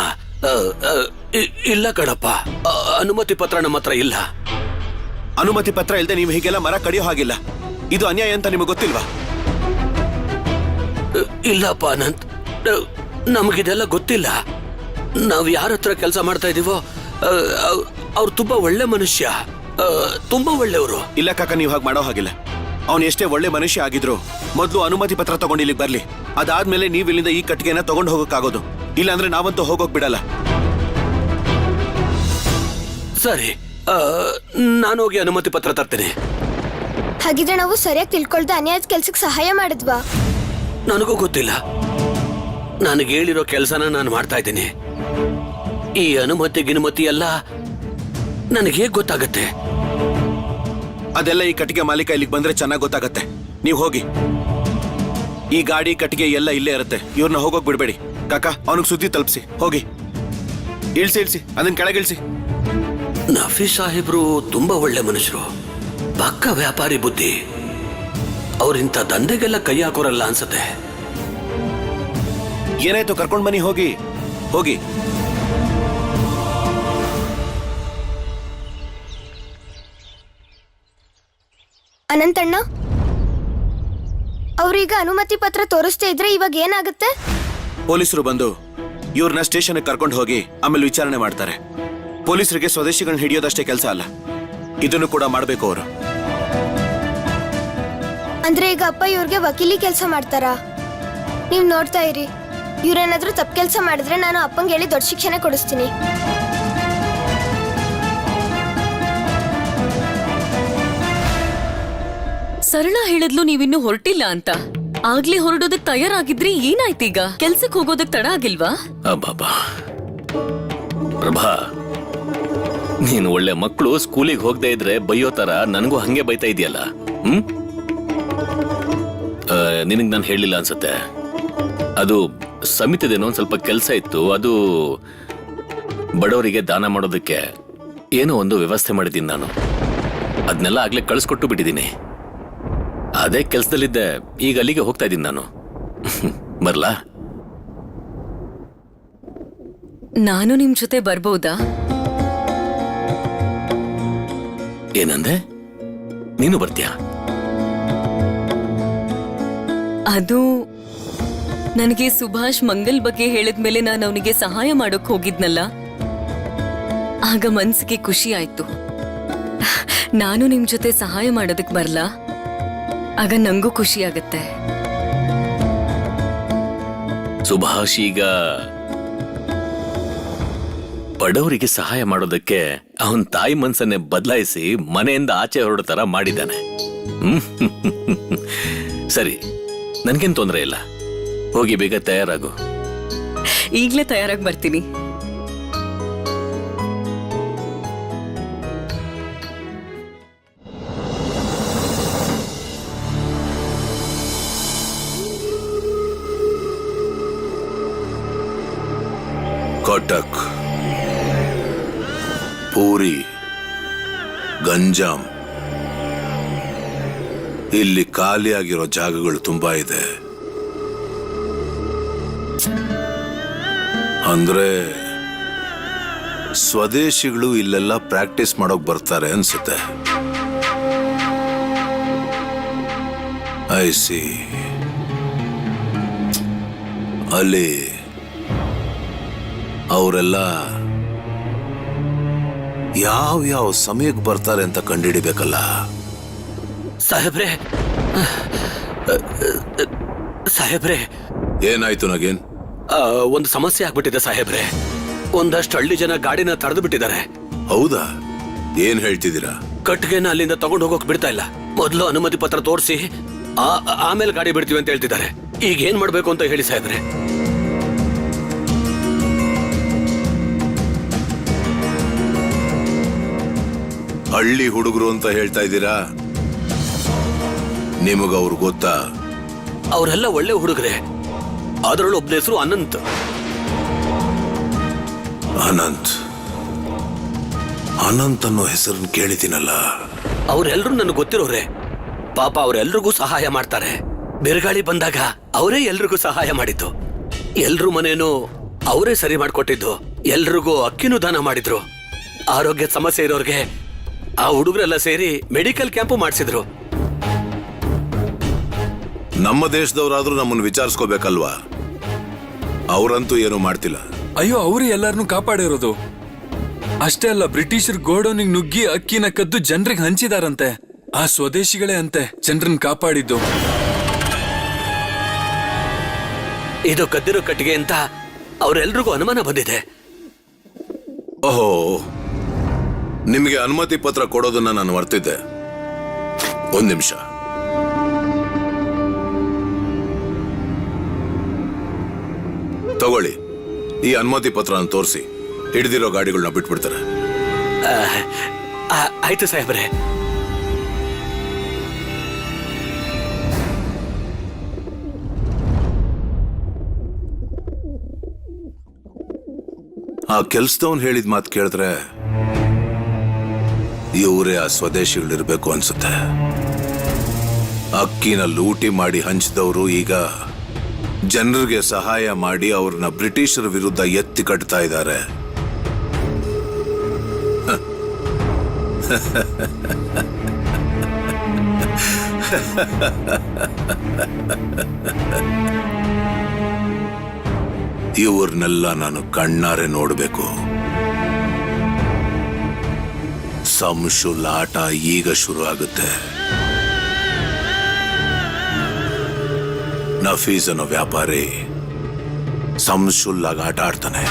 ಇಲ್ಲ ಕಣಪ್ಪ, ಅನುಮತಿ ಪತ್ರ ನಮ್ಮ ಹತ್ರ ಇಲ್ಲ. ಅನುಮತಿ ಪತ್ರ ಇಲ್ಲದೆ ನೀವು ಹೀಗೆಲ್ಲ ಮರ ಕಡಿಯೋ ಹಾಗಿಲ್ಲ. ಇದು ಅನ್ಯಾಯ ಅಂತ ನಿಮಗೆ ಗೊತ್ತಿಲ್ವಾ? ಇಲ್ಲಪ್ಪ ಅನಂತ್, ನಮಗಿದೆಲ್ಲ ಗೊತ್ತಿಲ್ಲ. ನಾವ್ ಯಾರ ಹತ್ರ ಕೆಲಸ ಮಾಡ್ತಾ ಇದೀವೋ ಅವ್ರು ತುಂಬಾ ಒಳ್ಳೆ ಮನುಷ್ಯ, ತುಂಬಾ ಒಳ್ಳೆಯವರು. ಇಲ್ಲ ಕಾಕ, ನೀವು ಹಾಗೆ ಮಾಡೋ ಹಾಗಿಲ್ಲ. ಅವನು ಎಷ್ಟೇ ಒಳ್ಳೆ ಮನುಷ್ಯ ಆಗಿದ್ರು ಮೊದಲು ಅನುಮತಿ ಪತ್ರ ತಗೊಂಡು ಇಲ್ಲಿಗೆ ಬರ್ಲಿ. ಅದಾದ್ಮೇಲೆ ನೀವು ಇಲ್ಲಿಂದ ಈ ಕಟ್ಟಿಗೆನ ತಗೊಂಡು ಹೋಗಕ್ಕಾಗೋದು. ಇಲ್ಲಾಂದ್ರೆ ನಾವಂತೂ ಹೋಗೋಕ್ ಬಿಡಲ್ಲ. ಸರಿ, ನಾನು ಹೋಗಿ ಅನುಮತಿ ಪತ್ರ ತರ್ತೇನೆ. ಹಾಗಿದ್ರೆ ನಾವು ಸರಿಯಾಗಿ ತಿಳ್ಕೊಳ್ದೆ ಅನ್ಯಾಯದ ಕೆಲ್ಸಕ್ಕೆ ಸಹಾಯ ಮಾಡಿದ್ವಾ? ನನಗೂ ಗೊತ್ತಿಲ್ಲ. ನನಗೆ ಹೇಳಿರೋ ಕೆಲಸನ ನಾನು ಮಾಡ್ತಾ ಇದ್ದೀನಿ. ಈ ಅನುಮತಿ ಎಲ್ಲ ನನಗೆ ಹೇಗೆ ಗೊತ್ತಾಗತ್ತೆ? ಅದೆಲ್ಲ ಈ ಕಟ್ಟಿಗೆ ಮಾಲೀಕ ಇಲ್ಲಿಗೆ ಬಂದ್ರೆ ಚೆನ್ನಾಗಿ ಗೊತ್ತಾಗತ್ತೆ. ನೀವು ಹೋಗಿ. ಈ ಗಾಡಿ ಕಟ್ಟಿಗೆ ಎಲ್ಲ ಇಲ್ಲೇ ಇರುತ್ತೆ. ಇವ್ರನ್ನ ಹೋಗೋಕ್ ಬಿಡ್ಬೇಡಿ. ಕಾಕ ಅವನಿಗೆ ಸುದ್ದಿ ತಲುಪಿಸಿ ಹೋಗಿ. ಇಳ್ಸಿ ಅದನ್ನ ಕೆಳಗಿಳಿಸಿ. ನಫೀಸ್ ಸಾಹೇಬ್ರು ತುಂಬಾ ಒಳ್ಳೆ ಮನುಷ್ಯರು, ಪಕ್ಕ ವ್ಯಾಪಾರಿ ಬುದ್ಧಿ. ಅವ್ರಿಂಥ ದಂಧೆಗೆಲ್ಲ ಕೈ ಹಾಕೋರಲ್ಲ ಅನ್ಸತ್ತೆ. ಏನಾಯ್ತು, ಕರ್ಕೊಂಡ್ ಬನ್ನಿ, ಹೋಗಿ. ಅನಂತಣ್ಣ, ಅವ್ರೀಗ ಅನುಮತಿ ಪತ್ರ ತೋರಿಸ್ತಾ ಇದ್ರೆ ಇವಾಗ ಏನಾಗುತ್ತೆ? ಪೊಲೀಸರು ಬಂದು ಇವ್ರನ್ನ ಸ್ಟೇಷನ್ಗೆ ಕರ್ಕೊಂಡು ಹೋಗಿ ಆಮೇಲೆ ವಿಚಾರಣೆ ಮಾಡ್ತಾರೆ. ಪೊಲೀಸರಿಗೆ ಸ್ವದೇಶಿಗಳನ್ನ ಹಿಡಿಯೋದಷ್ಟೇ ಕೆಲಸ ಅಲ್ಲ, ಇದನ್ನು ಕೂಡ ಮಾಡಬೇಕು ಅವರು. ಅಂದ್ರೆ ಈಗ ಅಪ್ಪ ಇವ್ರಿಗೆ ವಕೀಲಿ ಕೆಲಸ ಮಾಡ್ತಾರಾ? ನೀವ್ ನೋಡ್ತಾ ಇರಿ, ಇವ್ರೇನಾದ್ರೂ ತಪ್ಪು ಕೆಲಸ ಮಾಡಿದ್ರೆ ನಾನು ಅಪ್ಪಂಗೆ ಹೇಳಿ ದೊಡ್ಡ ಶಿಕ್ಷಣ ಕೊಡಿಸ್ತೀನಿ. ಸರಳ ಹೇಳಿದ್ಲು ನೀವಿನ್ನೂ ಹೊರಟಿಲ್ಲ ಅಂತ. ಆಗ್ಲೇ ಹೊರಡೋದಕ್ ತಯಾರಾಗಿದ್ರಿ, ಏನಾಯ್ತೀಗ? ಕೆಲ್ಸಕ್ ಹೋಗೋದಕ್ ತಡ ಆಗಿಲ್ವಾ? ಅಬ್ಬಾಬಾ ಪ್ರಭಾ, ನೀನು ಒಳ್ಳೆ ಮಕ್ಕಳು ಸ್ಕೂಲಿಗೆ ಹೋಗದೆ ಇದ್ರೆ ಬೈಯೋ ತರ ನನಗೂ ಹಂಗೆ ಬೈತಾ ಇದೆಯಲ್ಲ. ನಿನಗೆ ನಾನು ಹೇಳಿಲ್ಲ ಅನ್ಸತ್ತೆ. ಅದು ಸಮಿತಿದೇನೋ ಒಂದ್ ಸ್ವಲ್ಪ ಕೆಲಸ ಇತ್ತು. ಅದು ಬಡವರಿಗೆ ದಾನ ಮಾಡೋದಕ್ಕೆ ಏನೋ ಒಂದು ವ್ಯವಸ್ಥೆ ಮಾಡಿದ್ದೀನಿ ನಾನು. ಅದನ್ನೆಲ್ಲ ಆಗ್ಲೇ ಕಳಿಸ್ಕೊಟ್ಟು ಬಿಟ್ಟಿದ್ದೀನಿ. ಅದೇ ಕೆಲ್ಸದಲ್ಲಿದ್ದೆ, ಈಗ ಅಲ್ಲಿಗೆ ಹೋಗ್ತಾ ಇದ್ದೀನಿ ನಾನು. ಬರ್ಲಾ? ನಾನು ನಿಮ್ ಜೊತೆ ಬರ್ಬೋದಾ? ಏನಂದೆ? ನೀನು ಬರ್ತೀಯಾ? ಅದು ನನಗೆ ಸುಭಾಷ್ ಮಂಗಲ್ ಬಗ್ಗೆ ಹೇಳಿದ್ಮೇಲೆ ನಾನು ಅವನಿಗೆ ಸಹಾಯ ಮಾಡೋಕ್ ಹೋಗಿದ್ನಲ್ಲ, ಆಗ ಮನ್ಸಿಗೆ ಖುಷಿ ಆಯ್ತು. ನಾನು ನಿಮ್ ಜೊತೆ ಸಹಾಯ ಮಾಡೋದಕ್ ಬರ್ಲಾ? ಆಗ ನಂಗೂ ಖುಷಿ ಆಗತ್ತೆ. ಸುಭಾಷ್ ಈಗ ಬಡವರಿಗೆ ಸಹಾಯ ಮಾಡೋದಕ್ಕೆ ಅವನ್ ತಾಯಿ ಮನ್ಸನ್ನೇ ಬದಲಾಯಿಸಿ ಮನೆಯಿಂದ ಆಚೆ ಹೊರಡೋ ತರ ಮಾಡಿದ್ದಾನೆ. ಸರಿ, ನನ್ಗೇನ್ ತೊಂದರೆ ಇಲ್ಲ. ಹೋಗಿ ಬೇಗ ತಯಾರಾಗು. ಈಗ್ಲೇ ತಯಾರಾಗಿ ಬರ್ತೀನಿ. ಕಟಕ್, ಪೂರಿ, ಗಂಜಾಂ, ಇಲ್ಲಿ ಖಾಲಿಯಾಗಿರೋ ಜಾಗಗಳು ತುಂಬಾ ಇದೆ. ಅಂದ್ರೆ ಸ್ವದೇಶಿಗಳು ಇಲ್ಲೆಲ್ಲ ಪ್ರಾಕ್ಟೀಸ್ ಮಾಡೋಕ್ ಬರ್ತಾರೆ ಅನ್ಸುತ್ತೆ. I C. ಅಲ್ಲಿ ಅವರೆಲ್ಲ ಯಾವ ಸಮಯಕ್ಕೆ ಬರ್ತಾರೆ ಅಂತ ಕಂಡುಹಿಡಿಬೇಕಲ್ಲ. ಸಾಹೇಬ್ರೆ, ಏನಾಯ್ತು ನಗೇನ್? ಒಂದು ಸಮಸ್ಯೆ ಆಗ್ಬಿಟ್ಟಿದೆ ಸಾಹೇಬ್ರೆ. ಒಂದಷ್ಟು ಹಳ್ಳಿ ಜನ ಗಾಡಿನ ತಡೆದು ಬಿಟ್ಟಿದ್ದಾರೆ. ಹೌದಾ? ಏನ್ ಹೇಳ್ತಿದ್ದೀರಾ? ಕಟ್ಟಿಗೆನ ಅಲ್ಲಿಂದ ತಗೊಂಡು ಹೋಗೋಕ್ ಬಿಡ್ತಾ ಇಲ್ಲ. ಮೊದಲು ಅನುಮತಿ ಪತ್ರ ತೋರಿಸಿ ಆಮೇಲೆ ಗಾಡಿ ಬಿಡ್ತೀವಿ ಅಂತ ಹೇಳ್ತಿದ್ದಾರೆ. ಈಗ ಏನ್ ಮಾಡ್ಬೇಕು ಅಂತ ಹೇಳಿ ಸಾಹೇಬ್ರೆ. ಹಳ್ಳಿ ಹುಡುಗರು ಅಂತ ಹೇಳ್ತಾ ಇದ್ದೀರಾ? ನಿಮಗ ಅವ್ರು ಗೊತ್ತಾ? ಅವರೆಲ್ಲ ಒಳ್ಳೆ ಹುಡುಗರೇ. ಅದರಲ್ಲೂ ಒಬ್ಬನ ಹೆಸರು ಅನಂತ್. ಅನಂತ್ ಅನ್ನೋ ಹೆಸರನ್ನು ಕೇಳಿದ್ದೀನಲ್ಲ. ಅವರೆಲ್ಲರೂ ನನಗೆ ಗೊತ್ತಿರೋರೆ. ಪಾಪ ಅವರೆಲ್ರಿಗೂ ಸಹಾಯ ಮಾಡ್ತಾರೆ. ಬಿರುಗಾಳಿ ಬಂದಾಗ ಅವರೇ ಎಲ್ರಿಗೂ ಸಹಾಯ ಮಾಡಿದ್ದು. ಎಲ್ರೂ ಮನೇನು ಅವರೇ ಸರಿ ಮಾಡ್ಕೊಟ್ಟಿದ್ದು. ಎಲ್ರಿಗೂ ಅಕ್ಕಿನೂ ದಾನ ಮಾಡಿದ್ರು. ಆರೋಗ್ಯ ಸಮಸ್ಯೆ ಇರೋರ್ಗೆ ಆ ಹುಡುಗರೆಲ್ಲ ಸೇರಿ ಮೆಡಿಕಲ್ ಕ್ಯಾಂಪು ಮಾಡಿಸಿದ್ರು. ನಮ್ಮ ದೇಶದವರಾದ್ರೂ ನಮ್ಮನ್ನು ವಿಚಾರಿಸ್ಕೋಬೇಕಲ್ವಾ? ಅವರಂತೂ ಏನು ಮಾಡ್ತಿಲ್ಲ. ಅಯ್ಯೋ, ಅವರು ಎಲ್ಲರನ್ನೂ ಕಾಪಾಡಿರೋದು. ಅಷ್ಟೇ ಅಲ್ಲ, ಬ್ರಿಟಿಷರ್ ಗೋಡೌನಿಗೆ ನುಗ್ಗಿ ಅಕ್ಕಿನ ಕದ್ದು ಜನರಿಗೆ ಹಂಚಿದಾರಂತೆ. ಆ ಸ್ವದೇಶಿಗಳೇ ಅಂತೆ ಜನರನ್ನ ಕಾಪಾಡಿದ್ದು. ಇದು ಕದ್ದಿರೋ ಕಟ್ಟಿಗೆ ಅಂತ ಅವರೆಲ್ರಿಗೂ ಅನುಮಾನ ಬಂದಿದೆ. ಓಹೋ, ನಿಮಗೆ ಅನುಮತಿ ಪತ್ರ ಕೊಡೋದನ್ನ ನಾನು ಮರ್ತಿದ್ದೆ. ಒಂದ್ ನಿಮಿಷ. ತಗೊಳ್ಳಿ, ಈ ಅನುಮತಿ ಪತ್ರ ತೋರಿಸಿ. ಹಿಡಿದಿರೋ ಗಾಡಿಗಳನ್ನ ಬಿಟ್ಬಿಡ್ತಾರೆ. ಆಯ್ತು ಸಾಹೇಬ್ರೆ. ಆ ಕೆಲ್ಸದವನ್ ಹೇಳಿದ ಮಾತು ಕೇಳಿದ್ರೆ ಇವರೇ ಆ ಸ್ವದೇಶಿಗಳಿರ್ಬೇಕು ಅನ್ಸುತ್ತೆ. ಅಕ್ಕಿನ ಲೂಟಿ ಮಾಡಿ ಹಂಚಿದವರು ಈಗ ಜನರಿಗೆ ಸಹಾಯ ಮಾಡಿ ಅವ್ರನ್ನ ಬ್ರಿಟಿಷರ ವಿರುದ್ಧ ಎತ್ತಿ ಕಟ್ತಾ ಇದ್ದಾರೆ. ಇವ್ರನ್ನೆಲ್ಲ ನಾನು ಕಣ್ಣಾರೆ ನೋಡ್ಬೇಕು. ಸಂಶುಲಾಟ ಈಗ ಶುರು ಆಗುತ್ತೆ. ನಫೀಸ್ ಅನ್ನೋ ವ್ಯಾಪಾರಿ ಸಂಶುಲ್ಲಾಗ ಆಟ ಆಡ್ತಾನೆ.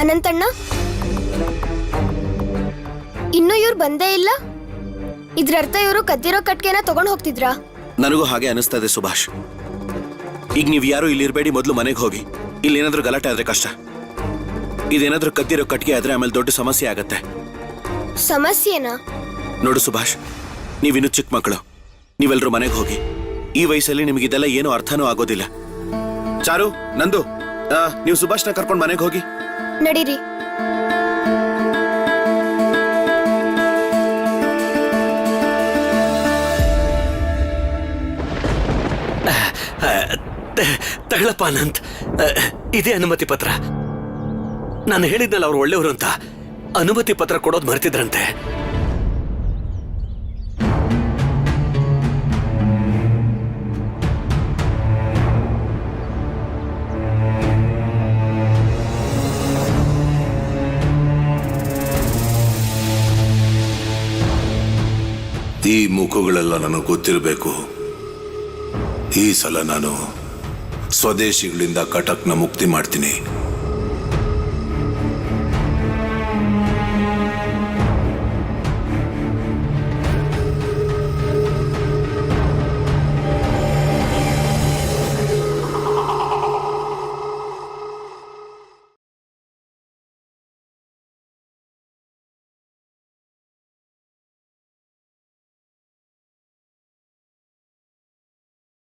ಅನಂತಣ್ಣ, ಇನ್ನೂ ಇವ್ರು ಬಂದೇ ಇಲ್ಲ. ಇದ್ರರ್ಥ ಇವರು ಕದ್ದಿರೋ ಕಟ್ಗೆನ ತಗೊಂಡ್ ಹೋಗ್ತಿದ್ರಾ? ನನಗೂ ಹಾಗೆ ಅನಿಸ್ತಾ ಇದೆ ಸುಭಾಷ್. ಈಗ ನೀವು ಯಾರು ಇಲ್ಲಿರ್ಬೇಡಿ, ಮೊದಲು ಮನೆಗೆ ಹೋಗಿ. ಇಲ್ಲೇನಾದ್ರೂ ಗಲಾಟೆ ಆದ್ರೆ ಕಷ್ಟ. ಇದೇನಾದ್ರೂ ಕದ್ದಿರೋ ಕಟ್ಗೆ ಆದ್ರೆ ಆಮೇಲೆ ದೊಡ್ಡ ಸಮಸ್ಯೆ ಆಗತ್ತೆ. ಸಮಸ್ಯೆನಾ? ನೋಡು ಸುಭಾಷ್, ನೀವಿನ್ನು ಚಿಕ್ಕ ಮಕ್ಕಳು. ನೀವೆಲ್ಲರೂ ಮನೆಗೆ ಹೋಗಿ. ಈ ವಯಸ್ಸಲ್ಲಿ ನಿಮಗಿದೆಲ್ಲ ಏನೂ ಅರ್ಥನೂ ಆಗೋದಿಲ್ಲ. ಚಾರು, ನಂದು, ನೀವು ಸುಭಾಷ್ನ ಕರ್ಕೊಂಡು ಮನೆಗೆ ಹೋಗಿ. ನಡೀರಿ. ತಗಳಪ್ಪ ಅನಂತ್, ಇದೇ ಅನುಮತಿ ಪತ್ರ. ನಾನು ಹೇಳಿದ್ನಲ್ಲ ಅವ್ರು ಒಳ್ಳೆಯವರು ಅಂತ. ಅನುಮತಿ ಪತ್ರ ಕೊಡೋದು ಮರ್ತಿದ್ರಂತೆ. ಈ ಮುಖಗಳೆಲ್ಲ ನನಗೆ ಗೊತ್ತಿರಬೇಕು. ಈ ಸಲ ನಾನು ಸ್ವದೇಶಿಗಳಿಂದ ಕಟಕ್ನ ಮುಕ್ತಿ ಮಾಡ್ತೀನಿ.